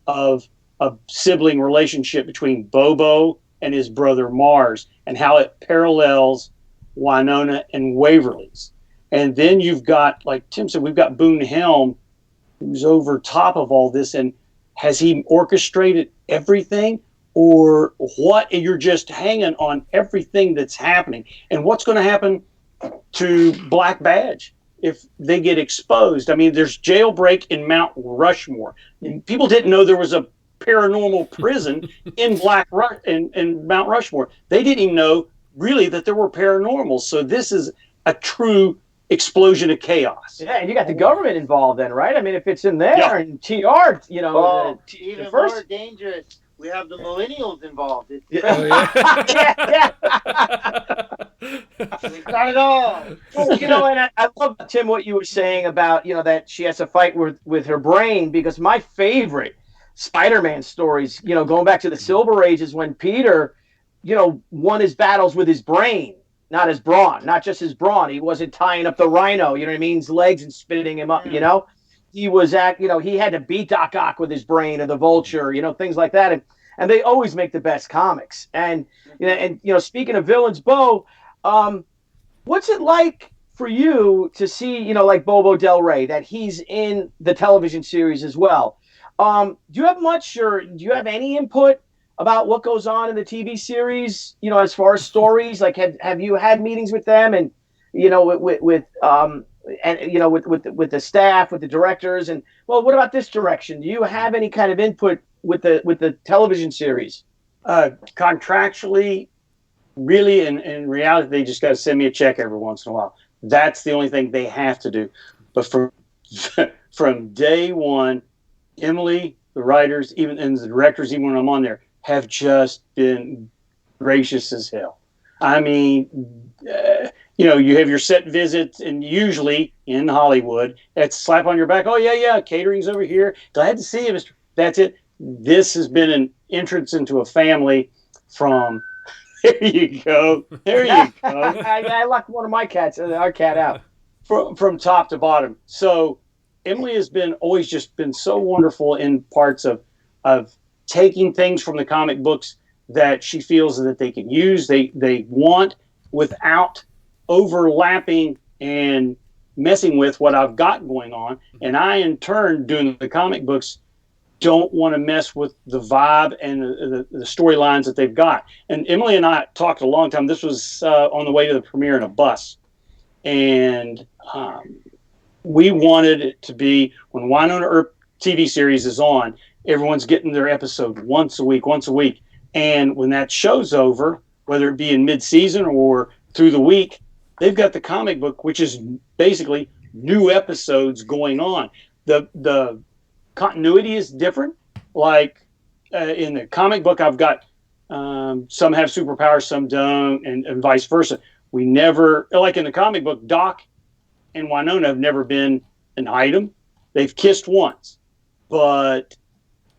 of a sibling relationship between Bobo and his brother Mars, and how it parallels Wynonna and Waverly's. And then you've got, like Tim said, we've got Boone Helm, who's over top of all this. And has he orchestrated everything, or what? You're just hanging on everything that's happening. And what's going to happen to Black Badge if they get exposed? I mean, there's jailbreak in Mount Rushmore. And people didn't know there was a paranormal prison in in Mount Rushmore. They didn't even know really that there were paranormals. So this is a true explosion of chaos. Yeah, and you got the government involved then, right? I mean, if it's in there Yeah. and TR, you know, Oh, the even first. more dangerous. We have the millennials involved. It's Oh, yeah. We've got it all. Well, you know, and I love, Tim, what you were saying about, you know, that she has to fight with her brain, because my favorite Spider-Man stories, you know, going back to the Silver Ages, when Peter, you know, won his battles with his brain, not his brawn, not just his brawn. He wasn't tying up the Rhino, you know what I mean, his legs and spitting him up, you know. He was you know, he had to beat Doc Ock with his brain, or the Vulture, you know, things like that. And they always make the best comics. And you know, speaking of villains, Beau, what's it like for you to see, you know, like Bobo Del Rey, that he's in the television series as well? Do you have much, or do you have any input about what goes on in the TV series? You know, as far as stories, like have you had meetings with them, and you know, with and you know, with the staff, with the directors, and well, what about this direction? Do you have any kind of input with the television series? Contractually, really, in reality, they just got to send me a check every once in a while. That's the only thing they have to do. But from day one, Emily, the writers, even and the directors, even when I'm on there, have just been gracious as hell. I mean, you know, you have your set visits, and usually in Hollywood, that's slap on your back. Oh yeah, catering's over here. Glad to see you, Mr. That's it. This has been an entrance into a family from. There you go. There you go. I locked one of my cats, our cat, out from top to bottom. So Emily has been always just been so wonderful in parts of taking things from the comic books that she feels that they can use, they want, without overlapping and messing with what I've got going on. And I, in turn, doing the comic books, don't want to mess with the vibe and the storylines that they've got. And Emily and I talked a long time. This was on the way to the premiere in a bus. And we wanted it to be, when Wynonna Earp TV series is on, everyone's getting their episode once a week. And when that show's over, whether it be in mid-season or through the week, they've got the comic book, which is basically new episodes going on. The continuity is different. Like in the comic book, I've got some have superpowers, some don't, and vice versa. We never, like in the comic book, Doc and Wynonna have never been an item. They've kissed once, but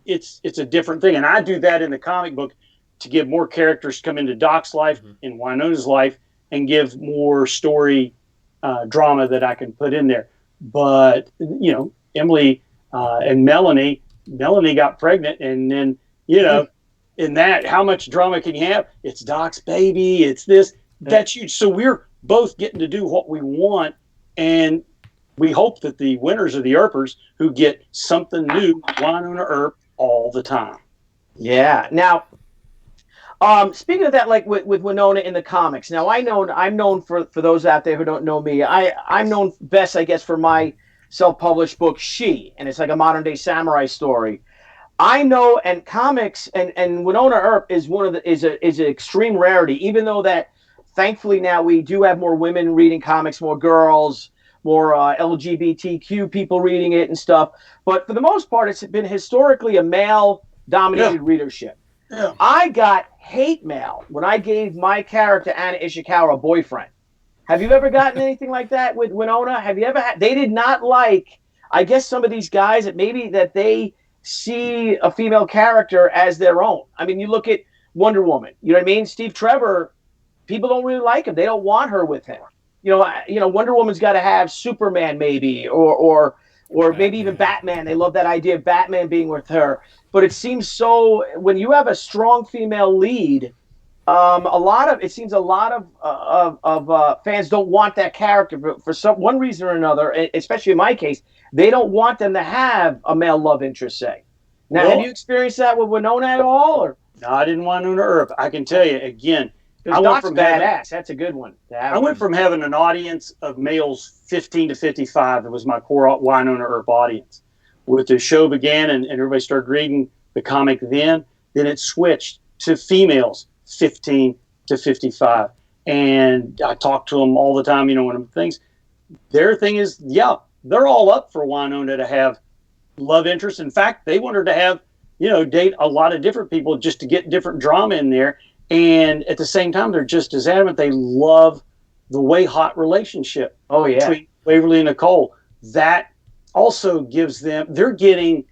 it's a different thing. And I do that in the comic book to give more characters come into Doc's life, in Wynonna's life, and give more story drama that I can put in there. But, you know, Emily and Melanie got pregnant, and then, you know, in that, how much drama can you have? It's Doc's baby, it's this, that's huge. So we're both getting to do what we want, and we hope that the winners are the Earpers, who get something new, Wynonna Earp, all the time. Yeah. Now, speaking of that, like with Wynonna in the comics, now I'm known for those out there who don't know me, I'm known best, I guess, for my self-published book, She, and it's like a modern day samurai story. I know, and comics, and Wynonna Earp is is an extreme rarity, even though that thankfully now we do have more women reading comics, more girls, more LGBTQ people reading it and stuff. But for the most part, it's been historically a male-dominated readership. Yeah. I got hate mail when I gave my character Anna Ishikawa a boyfriend. Have you ever gotten anything like that with Wynonna? Have you ever had? They did not like, I guess, some of these guys that maybe that they see a female character as their own. I mean, you look at Wonder Woman. You know what I mean? Steve Trevor, people don't really like him. They don't want her with him. You know, Wonder Woman's got to have Superman maybe, or maybe even Batman. They love that idea of Batman being with her. But it seems so, when you have a strong female lead, it seems a lot of fans don't want that character for one reason or another. Especially in my case, they don't want them to have a male love interest. Say, now, have you experienced that with Wynonna at all? Or no, I didn't want Wynonna Earp. I can tell you again. I went from badass. That's a good one. I went from having an audience of males 15 to 55. That was my core Wynonna Earp audience. With the show began and everybody started reading the comic, then it switched to females 15 to 55. And I talk to them all the time, you know, one of the things, their thing is, yeah, they're all up for Wynonna to have love interest. In fact, they want her to have, date a lot of different people just to get different drama in there. And at the same time, they're just as adamant. They love the way hot relationship between Waverly and Nicole. That also gives them, they're getting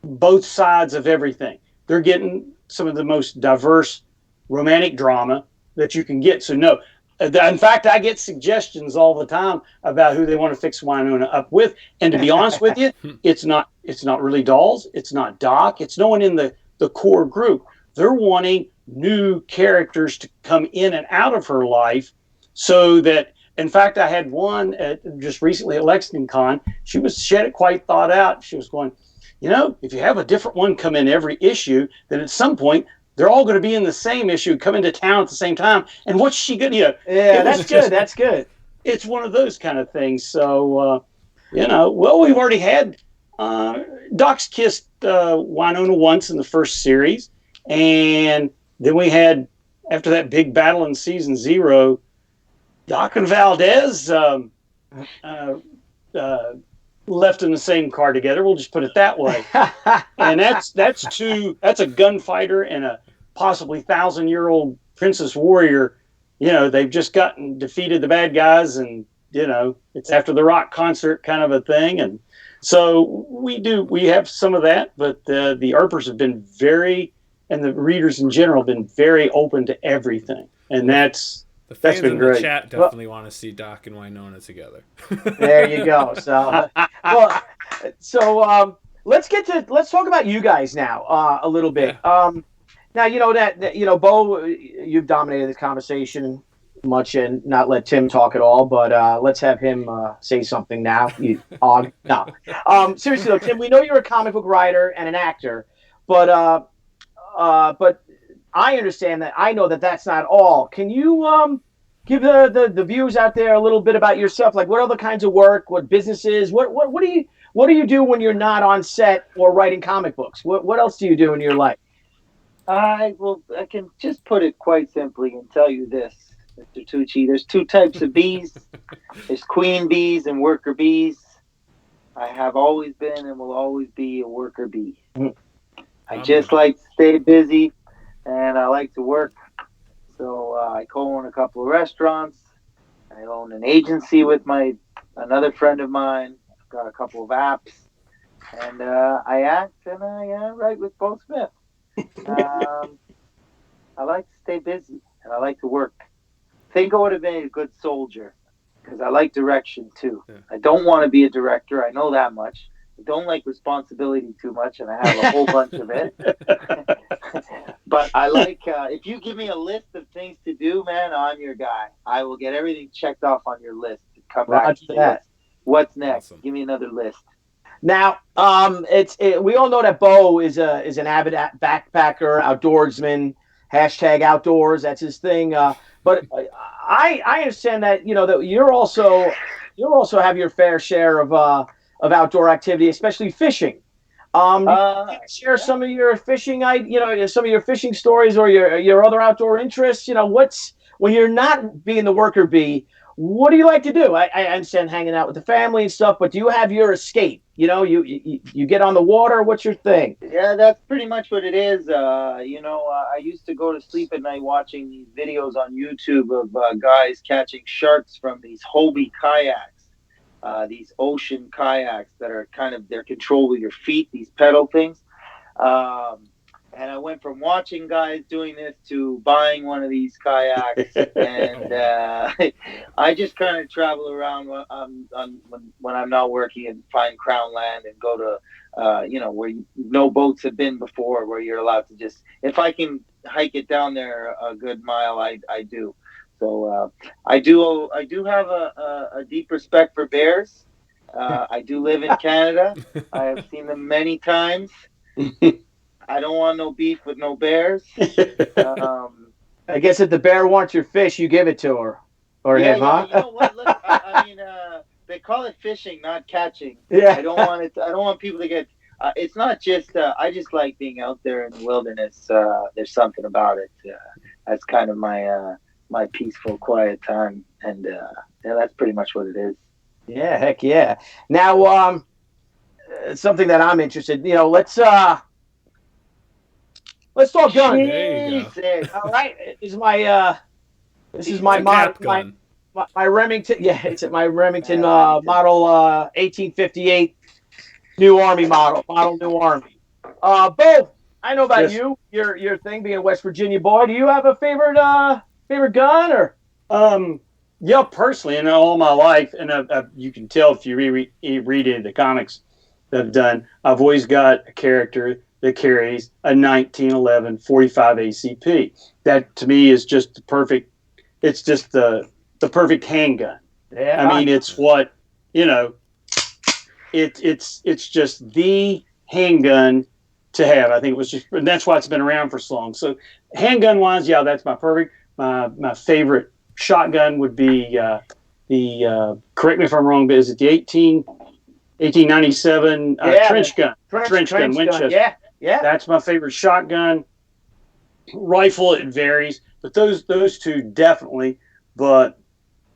both sides of everything. They're getting some of the most diverse romantic drama that you can get. So no, in fact, I get suggestions all the time about who they want to fix Wynonna up with. And to be honest with you, it's not really Dolls. It's not Doc. It's no one in the core group. They're wanting new characters to come in and out of her life, so that, in fact, I had one just recently at Lexington Con. She had it quite thought out. She was going, if you have a different one come in every issue, then at some point they're all going to be in the same issue, come into town at the same time. And what's she going to, Yeah, that's good. That's good. It's one of those kind of things. So, well, we've already had, Doc's kissed Wynonna once in the first series. And then we had, after that big battle in season 0, Doc and Valdez left in the same car together. We'll just put it that way. And that's a gunfighter and a possibly 1,000-year-old princess warrior. They've just defeated the bad guys, and it's after the rock concert kind of a thing. And so we have some of that, but the Earpers have been and the readers in general have been very open to everything, and that's fans been in great. The chat definitely want to see Doc and Wynonna together. There you go. So, let's talk about you guys now a little bit. Yeah. Now Beau, you've dominated this conversation much and not let Tim talk at all, but let's have him say something now. You hog. No. Seriously though, Tim, we know you're a comic book writer and an actor, but I understand that. I know that that's not all. Can you give the viewers out there a little bit about yourself? Like, what other kinds of work? What businesses? What do you do when you're not on set or writing comic books? What else do you do in your life? I can just put it quite simply and tell you this, Mr. Tucci. There's 2 types of bees. There's queen bees and worker bees. I have always been and will always be a worker bee. I just like to stay busy, and I like to work. So I co-own a couple of restaurants. I own an agency with another friend of mine. I've got a couple of apps, and I act and I write with Beau Smith. I like to stay busy, and I like to work. I think I would have been a good soldier, because I like direction too. Yeah. I don't want to be a director. I know that much. I don't like responsibility too much, and I have a whole bunch of it. But I like, if you give me a list of things to do, man, I'm your guy. I will get everything checked off on your list. Come back to that. What's next? Awesome. Give me another list. Now, we all know that Beau is an avid backpacker, outdoorsman, #outdoors. That's his thing. But I understand that that you also have your fair share of outdoor activity, especially fishing. Share some of your fishing, some of your fishing stories or your other outdoor interests. When you're not being the worker bee, what do you like to do? I understand hanging out with the family and stuff, but do you have your escape? You get on the water. What's your thing? Yeah, that's pretty much what it is. I used to go to sleep at night watching these videos on YouTube of guys catching sharks from these Hobie kayaks. These ocean kayaks that are they're controlled with your feet, these pedal things. And I went from watching guys doing this to buying one of these kayaks. And I just kind of travel around when I'm not working and find Crown Land and go to, where no boats have been before, where you're allowed to just, if I can hike it down there a good mile, I do. So I do have a deep respect for bears. I do live in Canada. I have seen them many times. I don't want no beef with no bears. I guess if the bear wants your fish, you give it to her or him, huh? You know what? Look, I mean, they call it fishing, not catching. Yeah. I don't want people to get. It's not just. I just like being out there in the wilderness. There's something about it. That's kind of my peaceful, quiet time, and that's pretty much what it is. Yeah, heck yeah. Now, something that I'm interested. Let's talk guns. There you go. Jesus. All right, this is It's my a model, cap gun. my Remington. Yeah, it's my Remington Remington. model 1858 New Army model New Army. Beau, I know about Yes. you. Your thing being a West Virginia boy. Do you have a favorite gun or? Yeah, personally, and all my life, and you can tell if you read any of the comics that I've done, I've always got a character that carries a 1911 45 ACP. That to me is just the perfect. It's just the perfect handgun. Yeah, I mean, it's what you know. It's just the handgun to have. I think it was just, and that's why it's been around for so long. So, handgun wise, yeah, that's my perfect. My favorite shotgun would be the correct me if I'm wrong, but is it the 1897 Yeah, trench gun? Trench gun, Winchester. Yeah, yeah. That's my favorite shotgun. Rifle, it varies, but those two definitely. But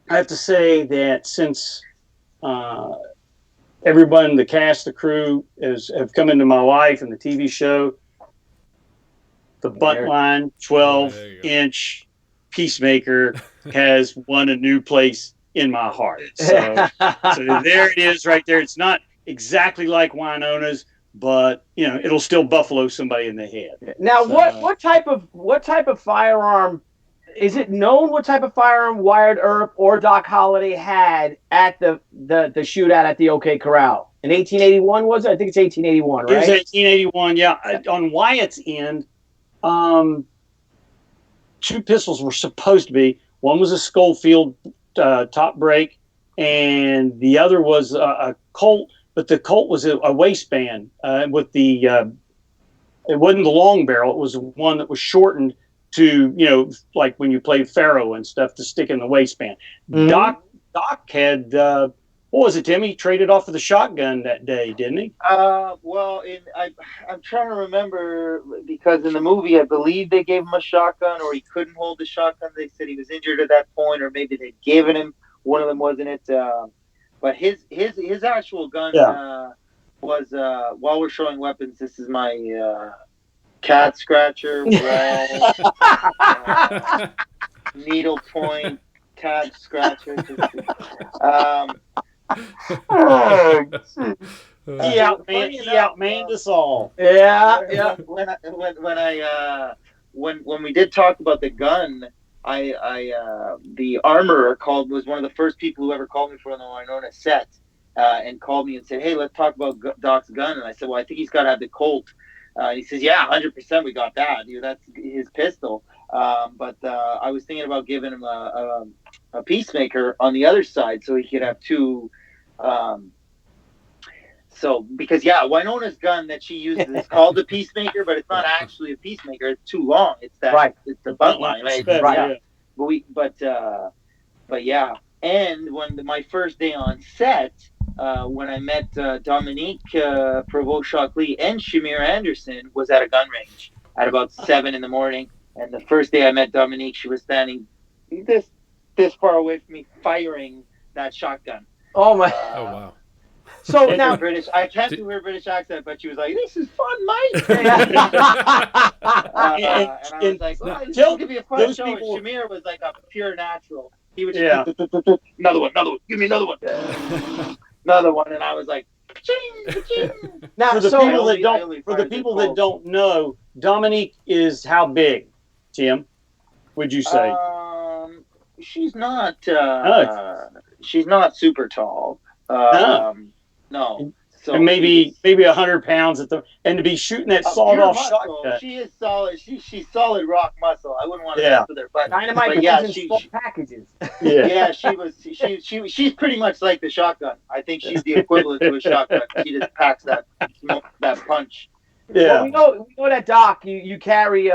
I have to say that since everyone, the cast, the crew, have come into my life and the TV show, the Buntline 12-inch Peacemaker has won a new place in my heart. So there it is right there. It's not exactly like Wynonna's, but it'll still buffalo somebody in the head. Now, So, what type of firearm is it known? What type of firearm Wired Earp or Doc Holliday had at the shootout at the OK Corral in 1881? Was it? I think it's 1881, right? It was 1881. Yeah, on Wyatt's end, two pistols were supposed to be. One was a Schofield top break, and the other was a Colt. But the Colt was a waistband with the. It wasn't the long barrel. It was one that was shortened to like when you played Pharaoh and stuff, to stick in the waistband. Mm-hmm. Doc had. What was it, Tim? He traded off of the shotgun that day, didn't he? Well, I'm trying to remember, because in the movie, I believe they gave him a shotgun, or he couldn't hold the shotgun. They said he was injured at that point, or maybe they'd given him. One of them, wasn't it? But his actual gun was, while we're showing weapons, this is my cat scratcher, needle point cat scratcher. He outmanned us all. Yeah. When we did talk about the gun, the armorer was one of the first people who ever called me for the Wynonna set, and called me and said, "Hey, let's talk about Doc's gun." And I said, "Well, I think he's got to have the Colt." He says, "Yeah, 100%, we got that. That's his pistol." But I was thinking about giving him a Peacemaker on the other side, so he could have two. Because Wynonna's gun that she uses is called the Peacemaker, but it's not actually a Peacemaker. It's too long. It's that. Right. It's the Buntline, right? Right. Yeah. But yeah. And when my first day on set, when I met Dominique Provost-Shockley and Shamir Anderson, was at a gun range at about 7 a.m. And the first day I met Dominique, she was standing this far away from me, firing that shotgun. Oh my! Oh wow! So now British, I can't do her British accent, but she was like, "This is fun, mate." And I was like, "Well, this is going to be a fun show." And Shamir was like a pure natural. He would just another one, give me another one, another one, and I was like, "Ching." Now, for the people that don't know, Dominique is how big, Tim? Would you say? She's not. She's not super tall. No. So and maybe 100 pounds and to be shooting that sawed-off shotgun. She is solid. She's solid rock muscle. I wouldn't want to mess with her. But Dynamite comes in small packages. Yeah, she's pretty much like the shotgun. I think she's the equivalent to a shotgun. She just packs that punch. Yeah. Well, we know that Doc, you carry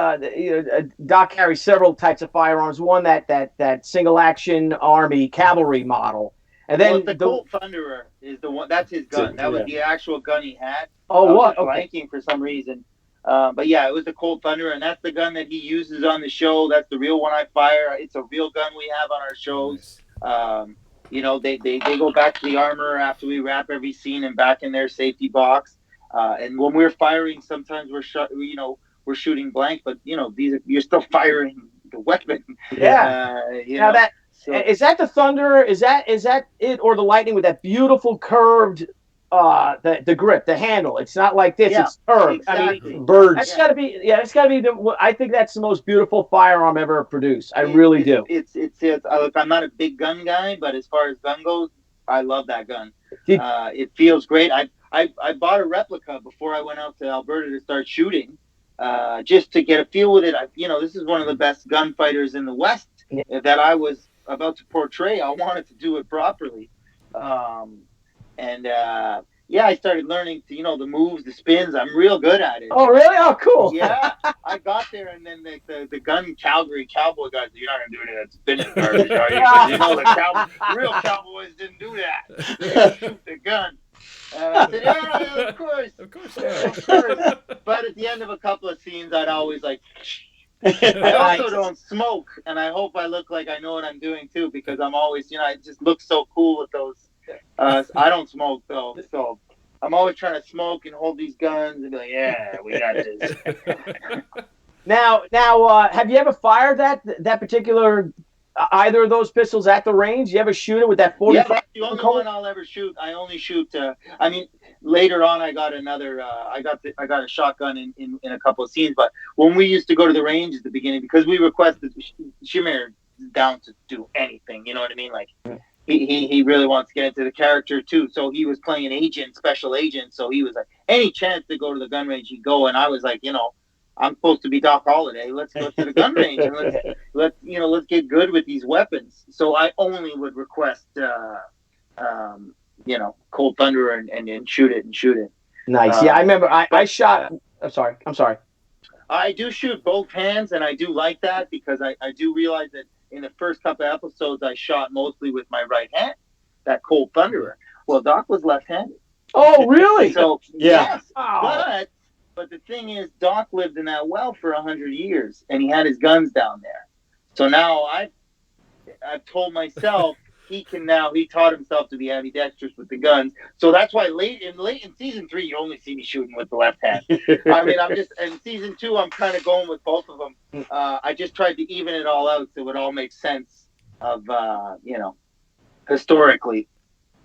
Doc carries several types of firearms. One that single action Army cavalry model, and then the Colt Thunderer is the one. That's his gun. That was the actual gun he had. Oh, what? Blanking for some reason. But yeah, it was the Colt Thunderer, and that's the gun that he uses on the show. That's the real one I fire. It's a real gun we have on our shows. They go back to the armor after we wrap every scene and back in their safety box. And when we're firing, sometimes we're shooting blank, but you're still firing the weapon. Yeah. Now is that the Thunderer? Is that it, or the Lightning with that beautiful curved the grip, the handle? It's not like this. It's curved. Exactly. I mean, Birds. that's got to be. Yeah, it's got to be I think that's the most beautiful firearm ever produced. I really do. Look, I'm not a big gun guy, but as far as gun goes, I love that gun. It feels great. I bought a replica before I went out to Alberta to start shooting, just to get a feel with it. This is one of the best gunfighters in the West that I was about to portray. I wanted to do it properly. I started learning to, the moves, the spins. I'm real good at it. Oh, really? Oh, cool. Yeah. I got there, and then the gun Calgary cowboy guys, you're not going to do that spinning garbage, are you? The real cowboys didn't do that. They shoot the gun. And I said, yeah, of course. Of course, yeah. Of course. But at the end of a couple of scenes, I'd always I also don't smoke, and I hope I look like I know what I'm doing too, because I'm always, it just looks so cool with those. I don't smoke though, so I'm always trying to smoke and hold these guns and be like, yeah, we got this. Now, have you ever fired that particular either of those pistols at the range? You ever shoot it with that 45? Yeah, that's the only one I'll ever shoot. I only shoot. Later on, I got another. I got a shotgun in a couple of scenes. But when we used to go to the range at the beginning, because we requested, Shimmer is down to do anything. You know what I mean? Like he really wants to get into the character too. So he was playing an agent, special agent. So he was like, any chance to go to the gun range, he'd go. And I was like, I'm supposed to be Doc Holliday. Let's go to the gun range and let's get good with these weapons. So I only would request, Cold Thunder and shoot it. Nice. Yeah, I remember. I shot. I'm sorry. I do shoot both hands, and I do like that because I do realize that in the first couple of episodes I shot mostly with my right hand. That Cold Thunderer. Well, Doc was left-handed. Oh, really? So yeah. Yes, but the thing is, Doc lived in that well for 100 years, and he had his guns down there. So now I've told myself he taught himself to be ambidextrous with the guns. So that's why late in season 3, you only see me shooting with the left hand. I mean, in season 2, I'm kind of going with both of them. I just tried to even it all out so it all makes sense of, historically.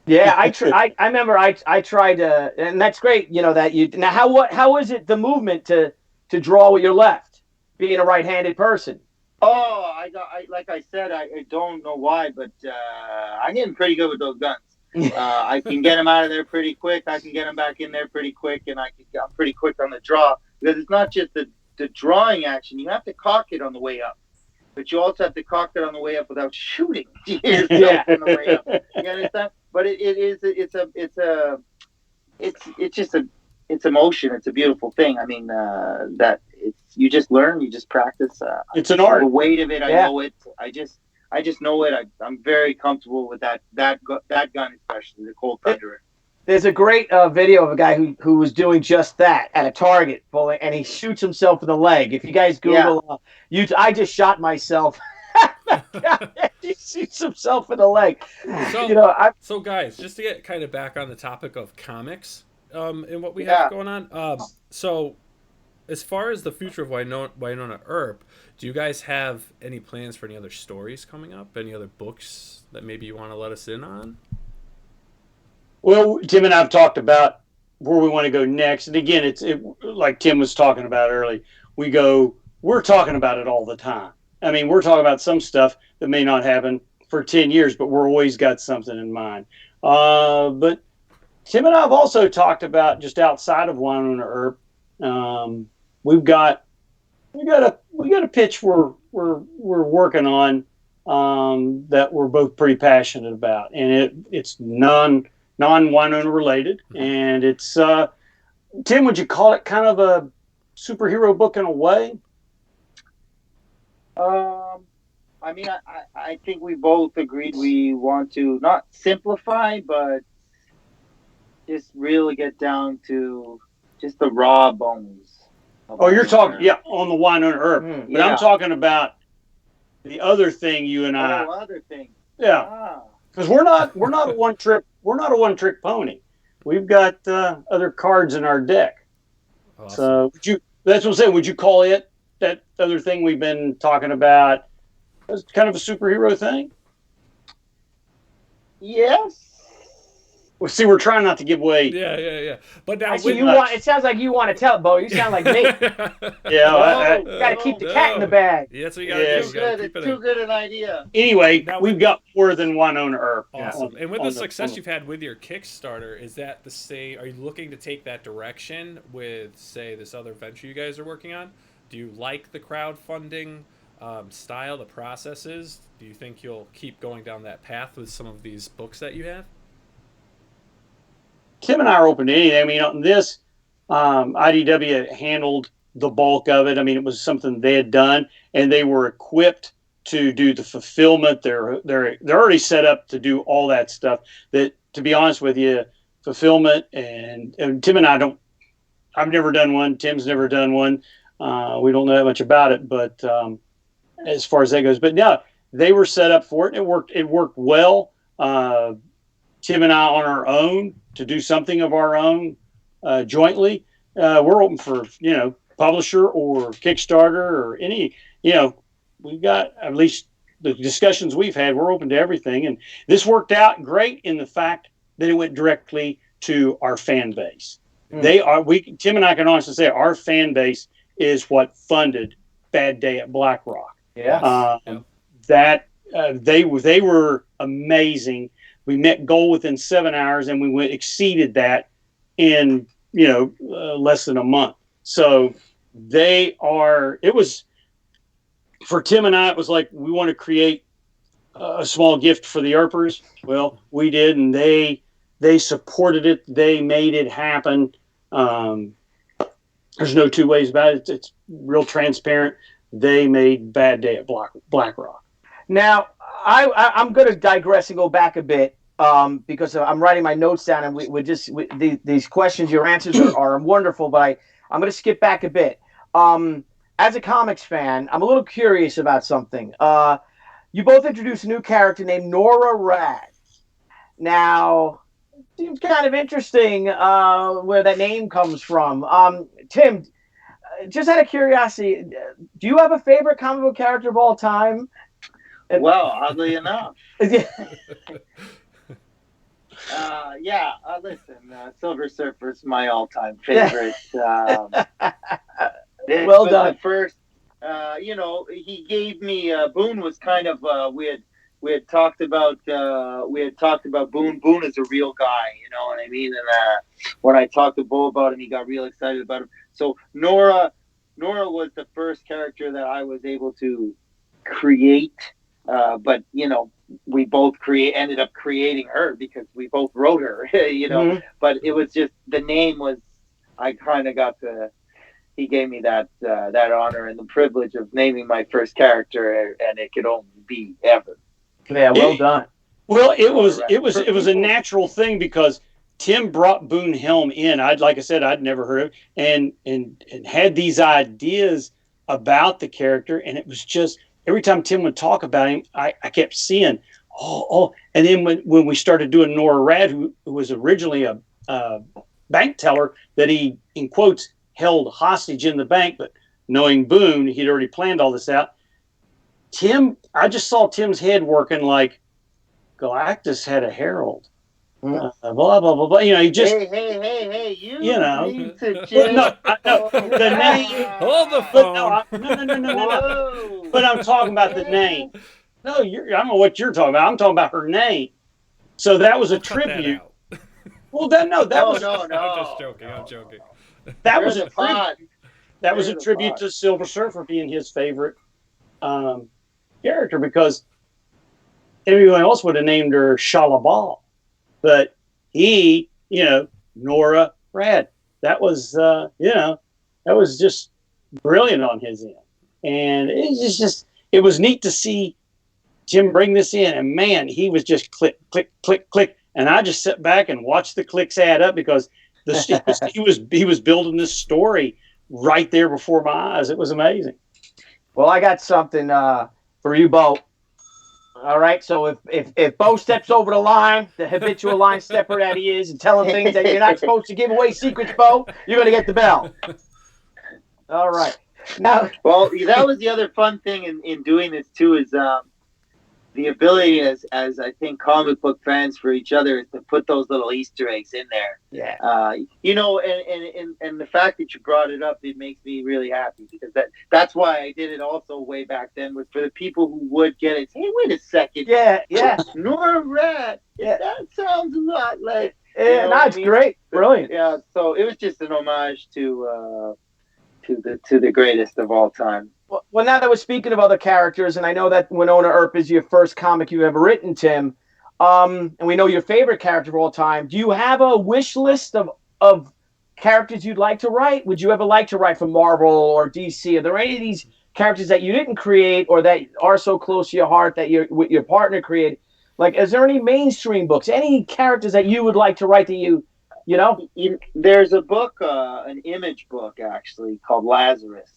Yeah, I remember I tried to, and that's great. That you now how is it the movement to draw with your left, being a right-handed person? Oh, like I said, I don't know why, but I'm getting pretty good with those guns. I can get them out of there pretty quick. I can get them back in there pretty quick, and I'm pretty quick on the draw, because it's not just the drawing action. You have to cock it on the way up, but you also have to cock it on the way up without shooting yourself on the way up. You understand? But it's a motion. It's a beautiful thing. I mean, you just learn, you just practice. It's an art. The weight of it, I know it. I just know it. I'm very comfortable with that gun, especially the Cold Thunderer. There's a great video of a guy who was doing just that at a target, and he shoots himself in the leg. If you guys Google, I just shot myself. He shoots himself in the leg. So guys, just to get kind of back on the topic of comics, and what we have going on. So as far as the future of Wynonna Earp, do you guys have any plans for any other stories coming up? Any other books that maybe you want to let us in on? Well, Tim and I have talked about where we want to go next. And again, it's like Tim was talking about early. We're talking about it all the time. I mean, we're talking about some stuff that may not happen for 10 years, but we're always got something in mind. But Tim and I have also talked about, just outside of Wynonna Earp, we got a pitch we're working on that we're both pretty passionate about, and it's non-Wynonna related, and it's Tim, would you call it kind of a superhero book in a way? I mean, I think we both agreed we want to not simplify, but just really get down to just the raw bones. Oh, you're talking, on the Wynonna Earp. But I'm talking about the other thing you and I. Oh, other thing. Yeah. because we're not a one trick pony. We've got other cards in our deck. Awesome. So that's what I'm saying. Would you call it that other thing we've been talking about as kind of a superhero thing? Yes. Well, see, we're trying not to give away. Yeah. But now, Actually, it sounds like you want to tell, Beau. You sound like me. Yeah, Got to keep the cat in the bag. Yeah, that's what you got to do. It's good. It's too good an idea. Anyway, Now, we've got more than Wynonna Earp. Awesome. And with the success you've had with your Kickstarter, is that are you looking to take that direction with, say, this other venture you guys are working on? Do you like the crowdfunding style, the processes? Do you think you'll keep going down that path with some of these books that you have? Tim and I are open to anything. I mean, on this, IDW handled the bulk of it. I mean, it was something they had done, and they were equipped to do the fulfillment. They're already set up to do all that stuff. That, to be honest with you, fulfillment and Tim and I don't. I've never done one. Tim's never done one. We don't know that much about it, but as far as that goes, but yeah, they were set up for it. It worked. It worked well. Tim and I on our own to do something of our own jointly. We're open for, publisher or Kickstarter or any, we've got, at least the discussions we've had, we're open to everything. And this worked out great in the fact that it went directly to our fan base. Tim and I can honestly say our fan base is what funded Bad Day at Black Rock. Yeah. They were amazing. We met goal within 7 hours, and we exceeded that in less than a month. So it was for Tim and I. It was like we want to create a small gift for the Earpers. Well, we did, and they supported it. They made it happen. There's no two ways about it. It's real transparent. They made Bad Day at Black Rock. Now, I'm going to digress and go back a bit because I'm writing my notes down, and these questions, your answers are wonderful, but I'm going to skip back a bit. As a comics fan, I'm a little curious about something. You both introduced a new character named Nora Rad. Now, it seems kind of interesting where that name comes from. Tim, just out of curiosity, do you have a favorite comic book character of all time? Well, oddly enough. Listen, Silver Surfer's my all-time favorite. Well done. The first, he gave me Boone was kind of we had talked about Boone. Boone is a real guy, you know what I mean. And when I talked to Beau about him, he got real excited about him. So Nora was the first character that I was able to create. But we both ended up creating her because we both wrote her, Mm-hmm. But it was just, the name was, I kind of got he gave me that honor and the privilege of naming my first character, and it could only be ever. Yeah, well done. Well, it was a natural thing because Tim brought Boone Helm in. Like I said, I'd never heard of it, and had these ideas about the character, and it was just, every time Tim would talk about him, I kept seeing, and then when we started doing Nora Rad, who was originally a bank teller that he, in quotes, held hostage in the bank, but knowing Boone, he'd already planned all this out. I just saw Tim's head working like Galactus had a herald. Blah, blah, blah, blah. He just... Hey, you need to just... No, the name... Hold the phone. No. But I'm talking about the name. No, I don't know what you're talking about. I'm talking about her name. So that was a tribute. Well, no. I'm just joking. I'm joking. That was a tribute. That was a tribute to Silver Surfer being his favorite character, because everyone else would have named her Shalabal. But he, Nora Rad. That was, that was just brilliant on his end. And it was neat to see Jim bring this in. And man, he was just click, click, click, click. And I just sat back and watched the clicks add up because he was building this story right there before my eyes. It was amazing. Well, I got something for you, Beau. All right. So if Beau steps over the line, the habitual line stepper that he is, and telling things that you're not supposed to give away secrets, Beau, you're gonna get the bell. All right. Now, Well, that was the other fun thing in doing this too is the ability as I think comic book fans for each other is to put those little Easter eggs in there. yeah. And the fact that you brought it up, it makes me really happy because that's why I did it also way back then was for the people who would get it. Hey, wait a second. Yeah. Nora Rat. Yeah. That sounds a lot like. Yeah, that's great. Brilliant. Yeah. So it was just an homage to the greatest of all time. Well, now that we're speaking of other characters, and I know that Wynonna Earp is your first comic you've ever written, Tim, and we know your favorite character of all time. Do you have a wish list of characters you'd like to write? Would you ever like to write for Marvel or DC? Are there any of these characters that you didn't create or that are so close to your heart that your partner created? Like, is there any mainstream books, any characters that you would like to write that you know? There's a book, an image book actually called Lazarus.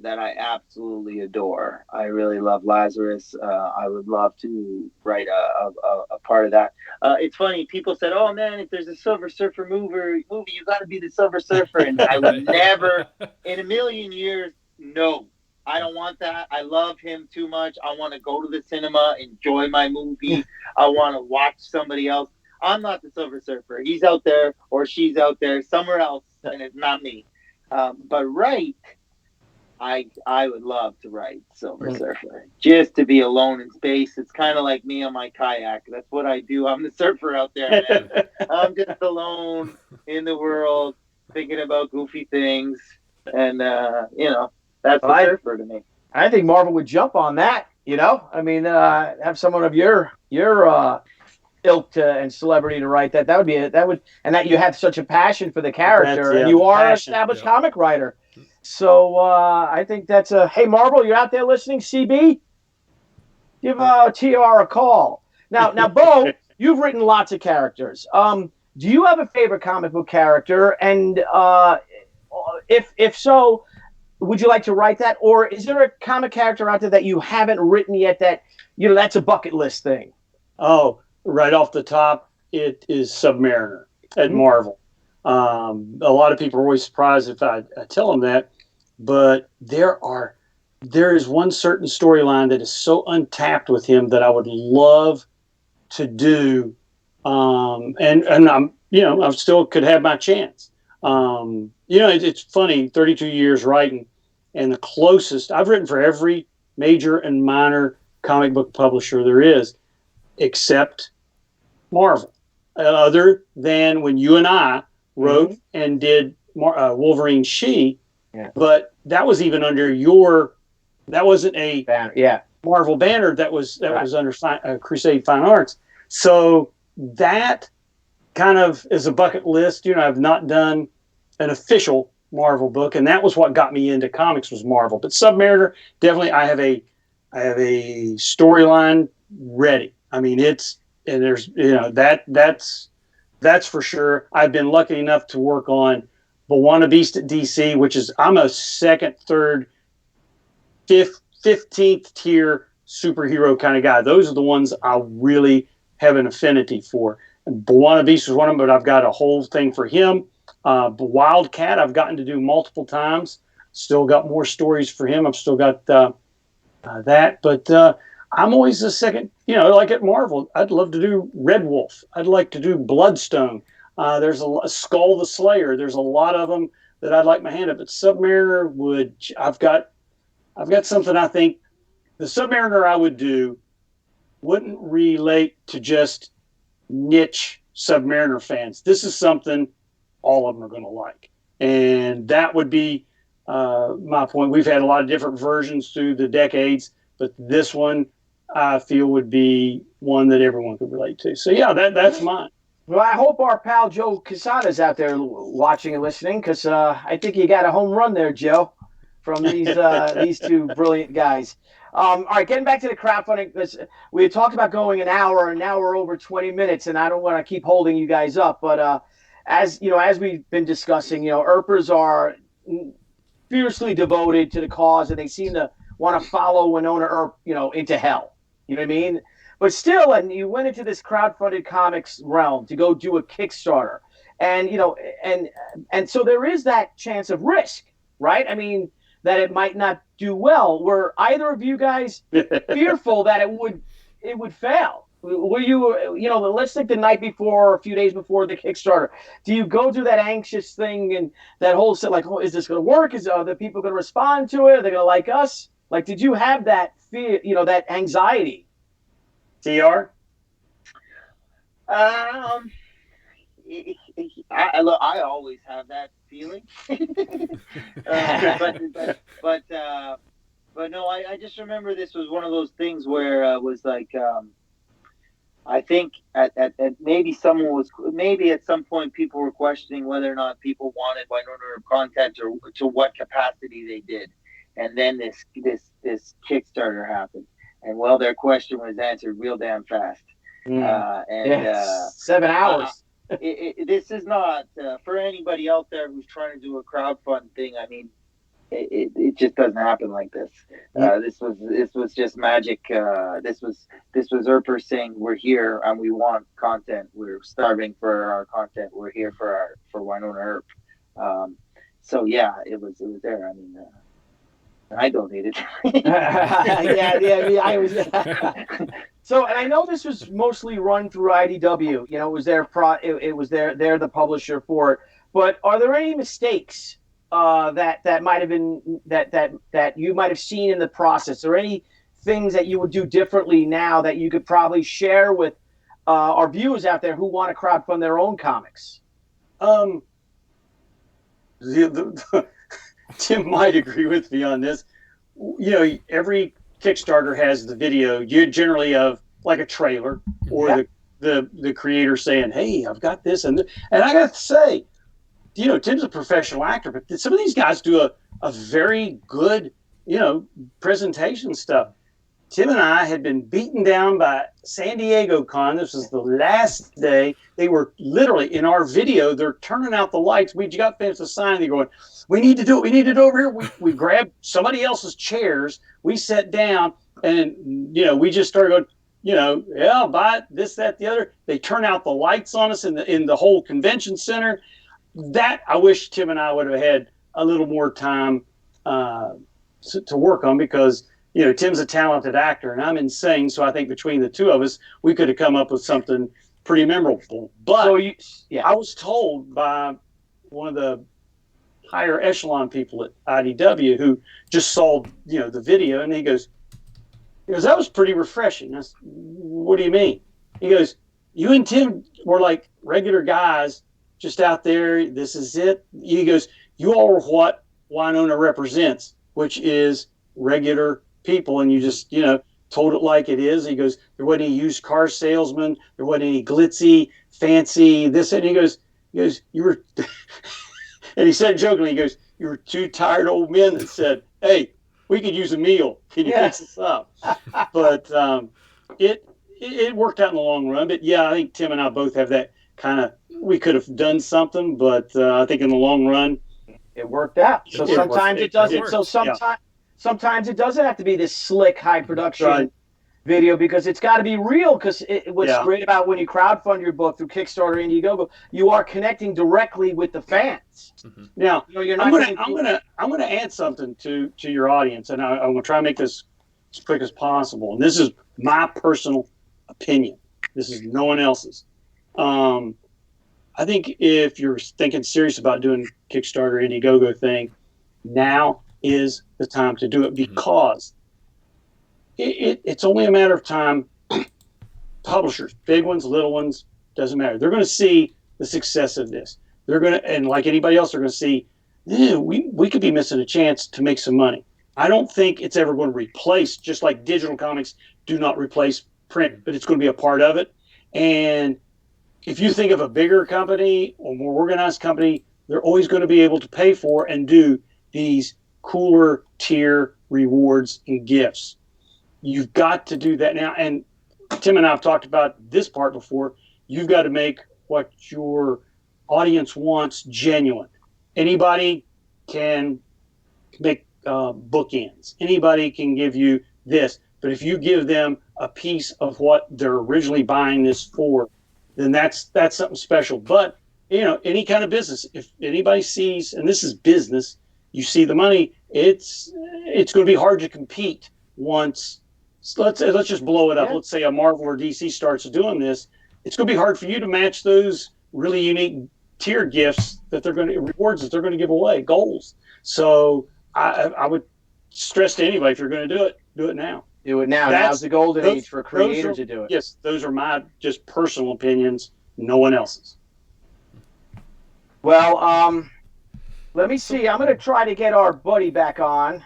That I absolutely adore. I really love Lazarus. I would love to write a part of that. It's funny. People said, "Oh man, if there's a Silver Surfer movie, you got to be the Silver Surfer." And I would never, in a million years, no. I don't want that. I love him too much. I want to go to the cinema, enjoy my movie. I want to watch somebody else. I'm not the Silver Surfer. He's out there or she's out there somewhere else, and it's not me. But right. I would love to write Silver Surfer just to be alone in space. It's kind of like me on my kayak. That's what I do. I'm the surfer out there, man. I'm just alone in the world thinking about goofy things. And, that's the surfer to me. I think Marvel would jump on that, I mean, have someone of your ilk and celebrity to write that. That would be it. And that you have such a passion for the character. And you are an established comic writer. So I think that's hey, Marvel, you're out there listening? CB? Give TR a call. Now, Beau, you've written lots of characters. Do you have a favorite comic book character? And if so, would you like to write that? Or is there a comic character out there that you haven't written yet that, that's a bucket list thing? Oh, right off the top, it is Submariner at Marvel. A lot of people are always surprised if I tell them that, but there is one certain storyline that is so untapped with him that I would love to do, and I'm I still could have my chance. It's funny, 32 years writing, and the closest I've written for every major and minor comic book publisher there is, except Marvel, other than when you and I wrote and did Wolverine She, but that was even under that wasn't a banner, Marvel banner, that was under Crusade Fine Arts. So that kind of is a bucket list. I've not done an official Marvel book, and that was what got me into comics was Marvel. But Submariner, definitely, I have a storyline ready. I mean, there's that's for sure. I've been lucky enough to work on Wynonna Beast at DC, which is I'm a second, third, 15th tier superhero kind of guy. Those are the ones I really have an affinity for. And Wynonna Beast was one of them, but I've got a whole thing for him. Wildcat, I've gotten to do multiple times. Still got more stories for him. I've still got that, but I'm always the second. Like at Marvel, I'd love to do Red Wolf. I'd like to do Bloodstone. There's a Skull the Slayer. There's a lot of them that I'd like my hand at. But Submariner I've got something I think the Submariner I would do wouldn't relate to just niche Submariner fans. This is something all of them are going to like. And that would be my point. We've had a lot of different versions through the decades, but this one I feel would be one that everyone could relate to. So yeah, that's mine. Well, I hope our pal Joe Quesada's out there watching and listening, because I think you got a home run there, Joe, from these two brilliant guys. All right, getting back to the crowdfunding, because we had talked about going an hour, and now we're over 20 minutes, and I don't want to keep holding you guys up, but as we've been discussing, Earpers are fiercely devoted to the cause, and they seem to want to follow Wynonna Earp, into hell. You know what I mean? But still, and you went into this crowdfunded comics realm to go do a Kickstarter, and and so there is that chance of risk, right? I mean, that it might not do well. Were either of you guys fearful that it would fail? Were you, let's think the night before or a few days before the Kickstarter, do you go through that anxious thing and that whole set, like, oh, is this going to work? Are the people going to respond to it? Are they going to like us? Like, did you have that fear, that anxiety? TR? I always have that feeling, but no, I just remember this was one of those things where it was like, I think at maybe at some point people were questioning whether or not people wanted Wynonna content or to what capacity they did, and then this Kickstarter happened, and well, their question was answered real damn fast. Yes. 7 hours. This is not for anybody out there who's trying to do a crowdfund thing. I mean, it just doesn't happen like this. This was just magic. This was Earper saying, we're here and we want content. We're starving for our content. We're here for Wynonna Earp. So yeah, it was there. I mean, I donated. yeah. I was. So, and I know this was mostly run through IDW. It was it was they're the publisher for it. But are there any mistakes that might have been that you might have seen in the process, or any things that you would do differently now that you could probably share with our viewers out there who want to crowdfund their own comics? Tim might agree with me on this. Every Kickstarter has the video, generally of like a trailer or the creator saying, "Hey, I've got this," and I got to say, Tim's a professional actor, but some of these guys do a very good, presentation stuff. Tim and I had been beaten down by San Diego Con. This was the last day. They were literally in our video. They're turning out the lights. We got finished the sign. They're going, "We need to do it. We need to do it over here." We grabbed somebody else's chairs. We sat down, and we just started going, buy it, this, that, the other. They turn out the lights on us in the whole convention center. That I wish Tim and I would have had a little more time to work on, because Tim's a talented actor and I'm insane. So I think between the two of us, we could have come up with something pretty memorable. But I was told by one of the higher echelon people at IDW who just saw the video, and he goes, "That was pretty refreshing." I said, "What do you mean?" He goes, "You and Tim were like regular guys just out there. This is it." He goes, "You all are what Wynonna represents, which is regular people, and you just told it like it is." He goes, "There wasn't any used car salesman. There wasn't any glitzy, fancy this." And he goes, "You were," and he said jokingly, he goes, "You were two tired old men that said, 'Hey, we could use a meal. Can you fix us up?'" But it worked out in the long run. But yeah, I think Tim and I both have that kind of. We could have done something, but I think in the long run, it worked out. So sometimes it doesn't. So sometimes it doesn't have to be this slick, high production video, because it's got to be real. Because what's great about when you crowdfund your book through Kickstarter, Indiegogo, you are connecting directly with the fans. Mm-hmm. Now, I'm gonna add something to your audience, and I'm gonna try and make this as quick as possible. And this is my personal opinion. This is no one else's. I think if you're thinking serious about doing Kickstarter, Indiegogo thing, now is the time to do it, because it's only a matter of time. Publishers, big ones, little ones, doesn't matter. They're going to see the success of this. They're going to, and like anybody else, they're going to see, we could be missing a chance to make some money. I don't think it's ever going to replace, just like digital comics do not replace print, but it's going to be a part of it. And if you think of a bigger company or more organized company, they're always going to be able to pay for and do these cooler tier rewards and gifts. You've got to do that now. And Tim and I have talked about this part before. You've got to make what your audience wants genuine. Anybody can make bookends. Anybody can give you this. But if you give them a piece of what they're originally buying this for, then that's something special. But any kind of business, if anybody sees, and this is business, you see the money, it's going to be hard to compete once. Let's just blow it up. Yeah. Let's say a Marvel or DC starts doing this. It's going to be hard for you to match those really unique tier gifts rewards that they're going to give away, goals. So I would stress to anybody, if you're going to do it now. Do it now. Now's the golden age for creators to do it. Yes, those are my just personal opinions, no one else's. Well, let me see. I'm going to try to get our buddy back on.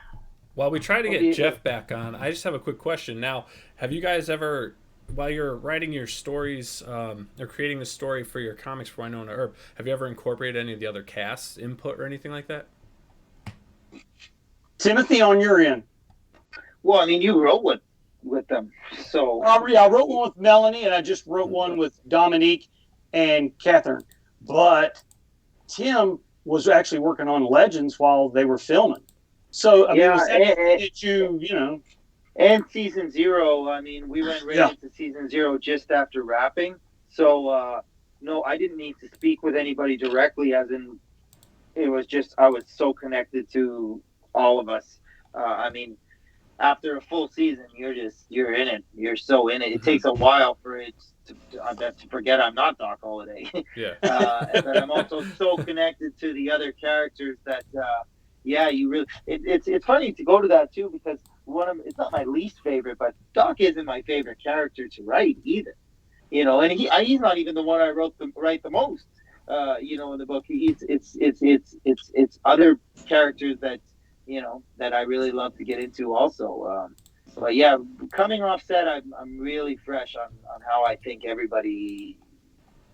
While we try to get Jeff back on, I just have a quick question. Now, have you guys ever, while you're writing your stories or creating the story for your comics for Wynonna Earp, have you ever incorporated any of the other cast's input or anything like that? Timothy, on your end. Well, I mean, you wrote with them, so. I wrote one with Melanie, and I just wrote one with Dominique and Catherine. But Tim was actually working on Legends while they were filming. So, I mean, was that And season 0, I mean, we went right into season 0 just after wrapping. So, no, I didn't need to speak with anybody directly, as in, it was just, I was so connected to all of us. I mean, after a full season, you're in it. You're so in it. It takes a while for it to forget I'm not Doc Holliday. Yeah. But I'm also so connected to the other characters that, you really. It's funny to go to that too, because it's not my least favorite, but Doc isn't my favorite character to write either. And he's not even the one I write the most. In the book, it's other characters that. That I really love to get into also. But yeah, coming off set, I'm really fresh on how I think everybody,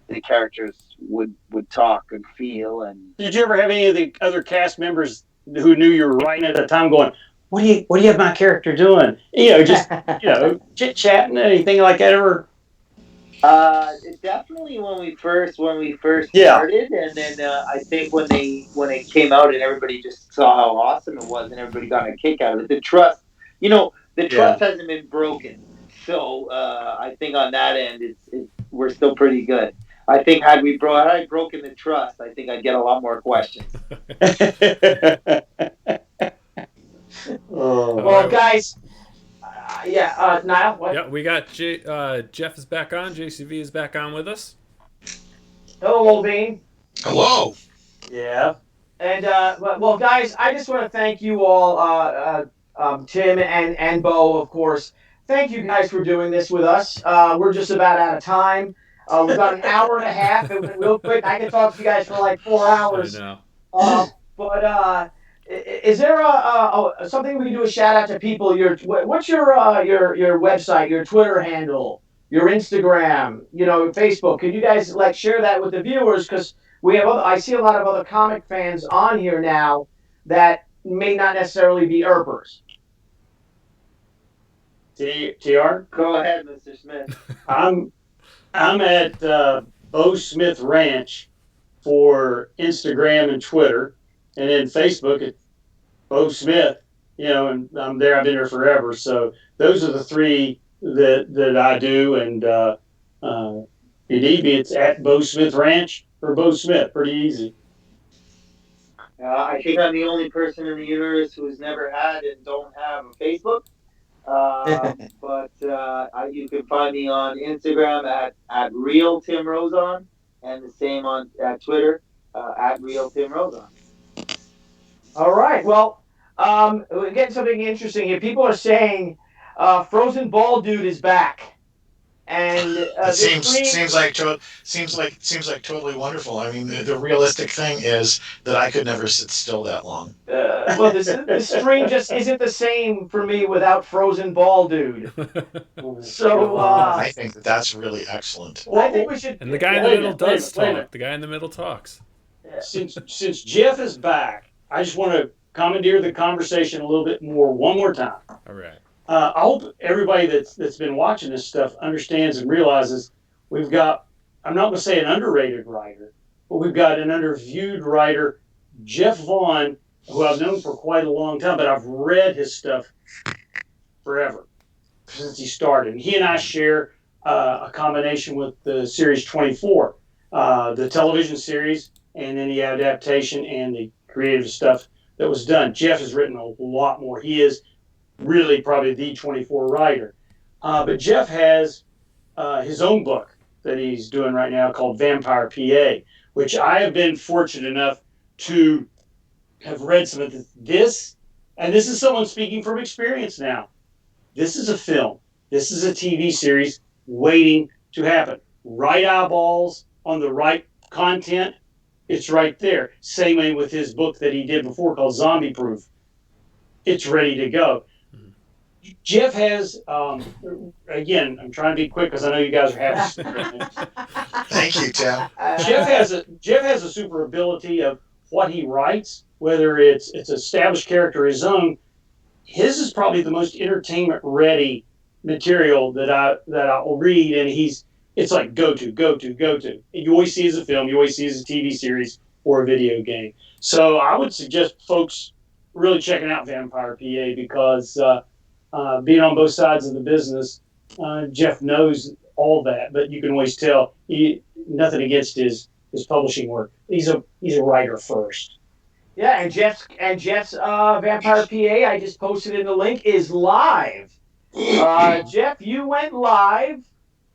the characters would talk and feel. And did you ever have any of the other cast members who knew you were writing at the time going, what do you have my character doing? Just chit chatting, anything like that ever? Definitely when we first started, and then I think when they came out and everybody just saw how awesome it was, and everybody got a kick out of it. The trust, hasn't been broken, so I think on that end, we're still pretty good. I think had I broken the trust, I think I'd get a lot more questions. Well, guys. Niall, what? Yeah, we got Jeff is back on. JCV is back on with us. Hello, Old Bean. Hello. Yeah. And, well, guys, I just want to thank you all, Tim and Beau, of course. Thank you guys for doing this with us. We're just about out of time. We've got an hour and a half. It went real quick. I could talk to you guys for like 4 hours. I know. But is there something we can do a shout out to people? What's your website, your Twitter handle, your Instagram, Facebook? Could you guys share that with the viewers? Because I see a lot of other comic fans on here now that may not necessarily be Earpers. TR? Go ahead, Mr. Smith. I'm at Beau Smith Ranch for Instagram and Twitter. And then Facebook at Beau Smith, and I'm there. I've been there forever. So those are the 3 that I do. And if need be, it's at Beau Smith Ranch or Beau Smith. Pretty easy. I think I'm the only person in the universe who's never had and don't have a Facebook. But you can find me on Instagram at Real Tim Rozon, and the same at Twitter at Real Tim Rozon. All right. Well, we're getting something interesting here. People are saying Frozen Ball Dude is back, and it seems like totally wonderful. I mean, the realistic thing is that I could never sit still that long. Well, the stream just isn't the same for me without Frozen Ball Dude. So I think that's really excellent. Well, I think we should. And the guy in the middle does talk. The guy in the middle talks. Since Jeff is back, I just want to commandeer the conversation a little bit more one more time. All right. I hope everybody that's been watching this stuff understands and realizes we've got, I'm not going to say an underrated writer, but we've got an underviewed writer, Jeff Vaughn, who I've known for quite a long time, but I've read his stuff forever. since he started. And he and I share a combination with the series 24, the television series, and then the adaptation and the creative stuff that was done. Jeff has written a lot more. He is really probably the 24 writer. But Jeff has his own book that he's doing right now called Vampire PA, which I have been fortunate enough to have read some of this. And this is someone speaking from experience now. This is a film. This is a TV series waiting to happen. Right eyeballs on the right content, it's right there. Same way with his book that he did before called Zombie Proof. It's ready to go. Jeff has, again, I'm trying to be quick because I know you guys are having. Thank you, Tim. Jeff has a super ability of what he writes, whether it's established character or his own. His is probably the most entertainment ready material that I'll read, and it's like go to. And you always see as a film, you always see as a TV series or a video game. So I would suggest folks really checking out Vampire PA because being on both sides of the business, Jeff knows all that, but you can always tell nothing against his publishing work. He's a writer first. Yeah, and Jeff's Vampire PA, I just posted in the link, is live. Jeff, you went live,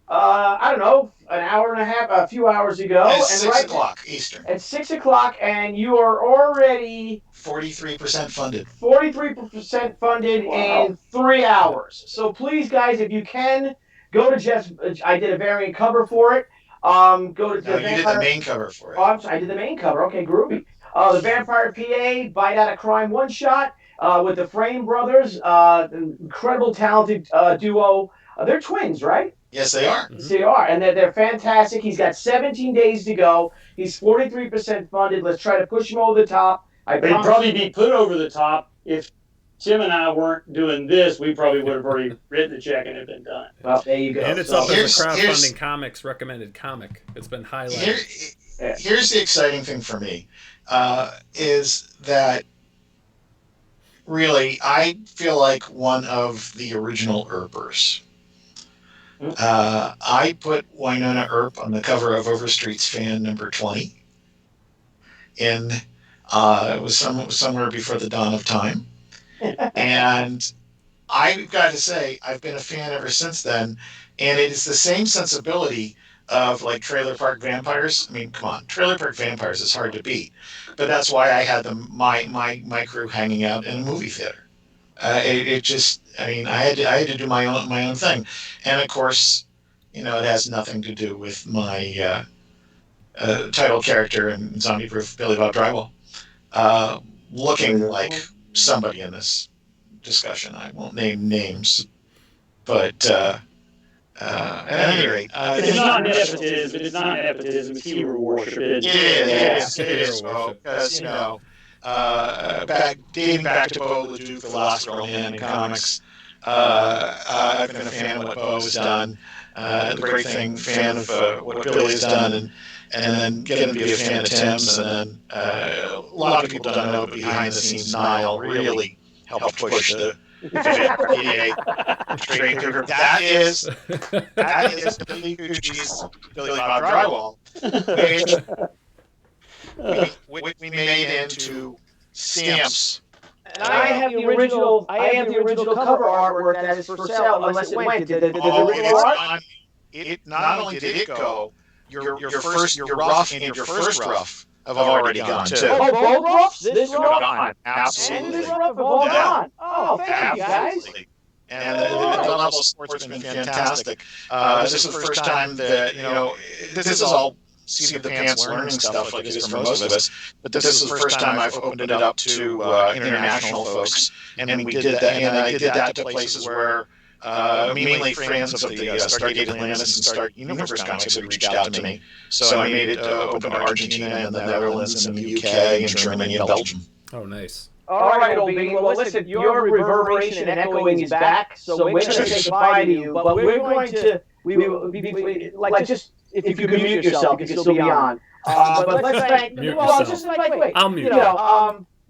I don't know, an hour and a half, a few hours ago. At and 6 o'clock Eastern. At 6 o'clock, and you are already 43% funded. 43% funded in 3 hours. So please, guys, if you can, go to Jeff's. I did a variant cover for it. Go to No, you did the main cover for it. Oh, I did the main cover. Okay, groovy. The Vampire PA, Bite Out of Crime one shot with the Frame Brothers, incredible talented duo. They're twins, right? Yes, they are. Yes, they are, and they're fantastic. He's got 17 days to go. He's 43% funded. Let's try to push him over the top. He'd probably be put over the top if Tim and I weren't doing this. We probably would have already written the check and it had been done. Well, there you go. And it's up as a crowdfunding comics recommended comic. It's been highlighted. Here's the exciting thing for me, is that really I feel like one of the original Earpers. I put Wynonna Earp on the cover of Overstreet's Fan number 20. It was somewhere before the dawn of time. And I've got to say, I've been a fan ever since then. And it is the same sensibility of like Trailer Park Vampires. I mean, come on, Trailer Park Vampires is hard to beat. But that's why I had my crew hanging out in a movie theater. It just, I mean, I had to do my own thing, and of course, it has nothing to do with my title character in Zombie Proof, Billy Bob Drywall, looking like somebody in this discussion. I won't name names, but at any rate, it's not nepotism. It's not nepotism. It's hero worship. It is, because dating back to Beau LeDuc, the Lost Girl Man in comics. I've been a fan of what Beau has done. The great thing, fan of what Billy has done, and then getting to be a fan of Tim's, and then a lot of people don't know, but behind the scenes, Niall really helped push the PA trade paper. That is Billy Gucci's Billy Bob Drywall, which we made into stamps. And I have the original cover artwork that is for sale unless it went. Did the original art? Not only did it go, your rough and your first rough have already gone too. Oh, both roughs? This rough? Gone. Absolutely. And this rough have all gone. Oh, thank you, guys. Absolutely. And the level of support's been fantastic. This is the first time that, this is all seat of the pants learning stuff like it is for most of us. But this is the first time I've opened it up to international folks. And we did that, and I did that to places where mainly fans of the Stargate Atlantis and Star Universe comics had reached out to me. So I made it open to Argentina and the Netherlands and the UK and Germany and Belgium. Oh, nice. All right, old bean. Well, listen, your reverberation and echoing is back, so we're going to say goodbye to you. But we're going to, like, just if you could mute yourself, you could still be on. But let's thank. Mute Well, yourself. just like wait. I'll mute.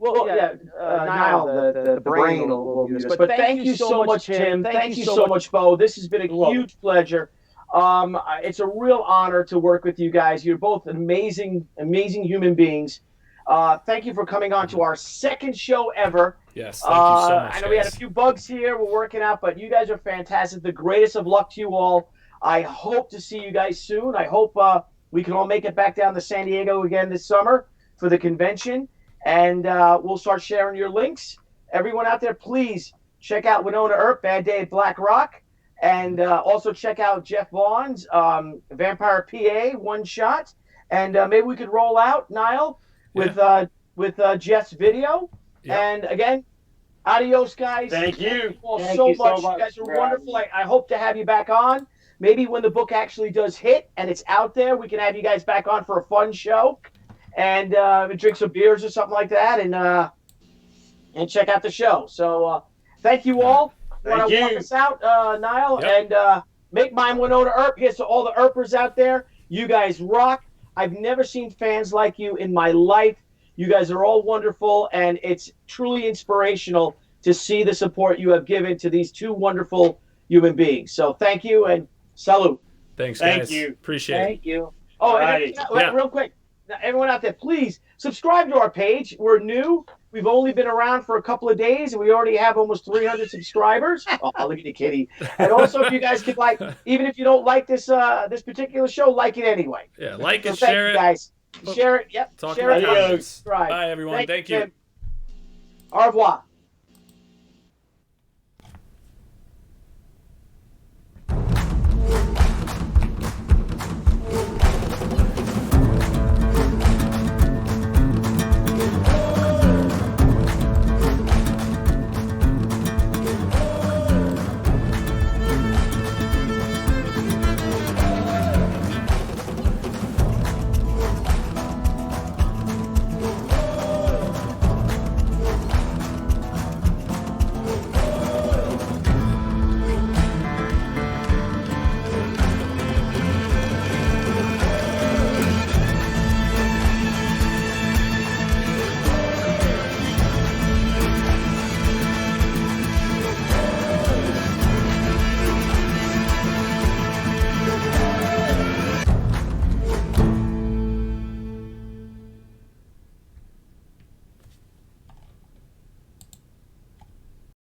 Well, yeah, Niall, the brain will use us. But thank you so much, Tim. Thank you so much, Beau. This has been a huge pleasure. It's a real honor to work with you guys. You're both amazing, amazing human beings. Thank you for coming on to our second show ever. Yes, thank you so much. I know we had a few bugs here. We're working out, but you guys are fantastic. The greatest of luck to you all. I hope to see you guys soon. I hope we can all make it back down to San Diego again this summer for the convention. And we'll start sharing your links. Everyone out there, please check out Wynonna Earp, Bad Day at Black Rock. And also check out Jeff Vaughn's Vampire PA one shot. And maybe we could roll out, Niall, with Jeff's video. Yeah. And again, adios, guys. Thank you. All Thank so you so much. much You guys are for wonderful. having I hope to have you back on. Maybe when the book actually does hit and it's out there, we can have you guys back on for a fun show. And drink some beers or something like that, and check out the show. So thank you all. Want to walk us out, Niall, and make mine Wynonna Earp. Here's to all the Earpers out there. You guys rock. I've never seen fans like you in my life. You guys are all wonderful, and it's truly inspirational to see the support you have given to these two wonderful human beings. So thank you and salute. Thanks, guys. Thank you. Appreciate it. Thank you. Oh, Alrighty. and real quick, now, everyone out there, please subscribe to our page. We're new. We've only been around for a couple of days, and we already have almost 300 subscribers. Oh, look at you, Kitty. And also, if you guys could even if you don't like this particular show, like it anyway. Yeah, like it, So thank share you, it. guys. Share it. Yep. Talk share about it. comments. Subscribe. Bye, everyone. Thank you. Tim. Au revoir.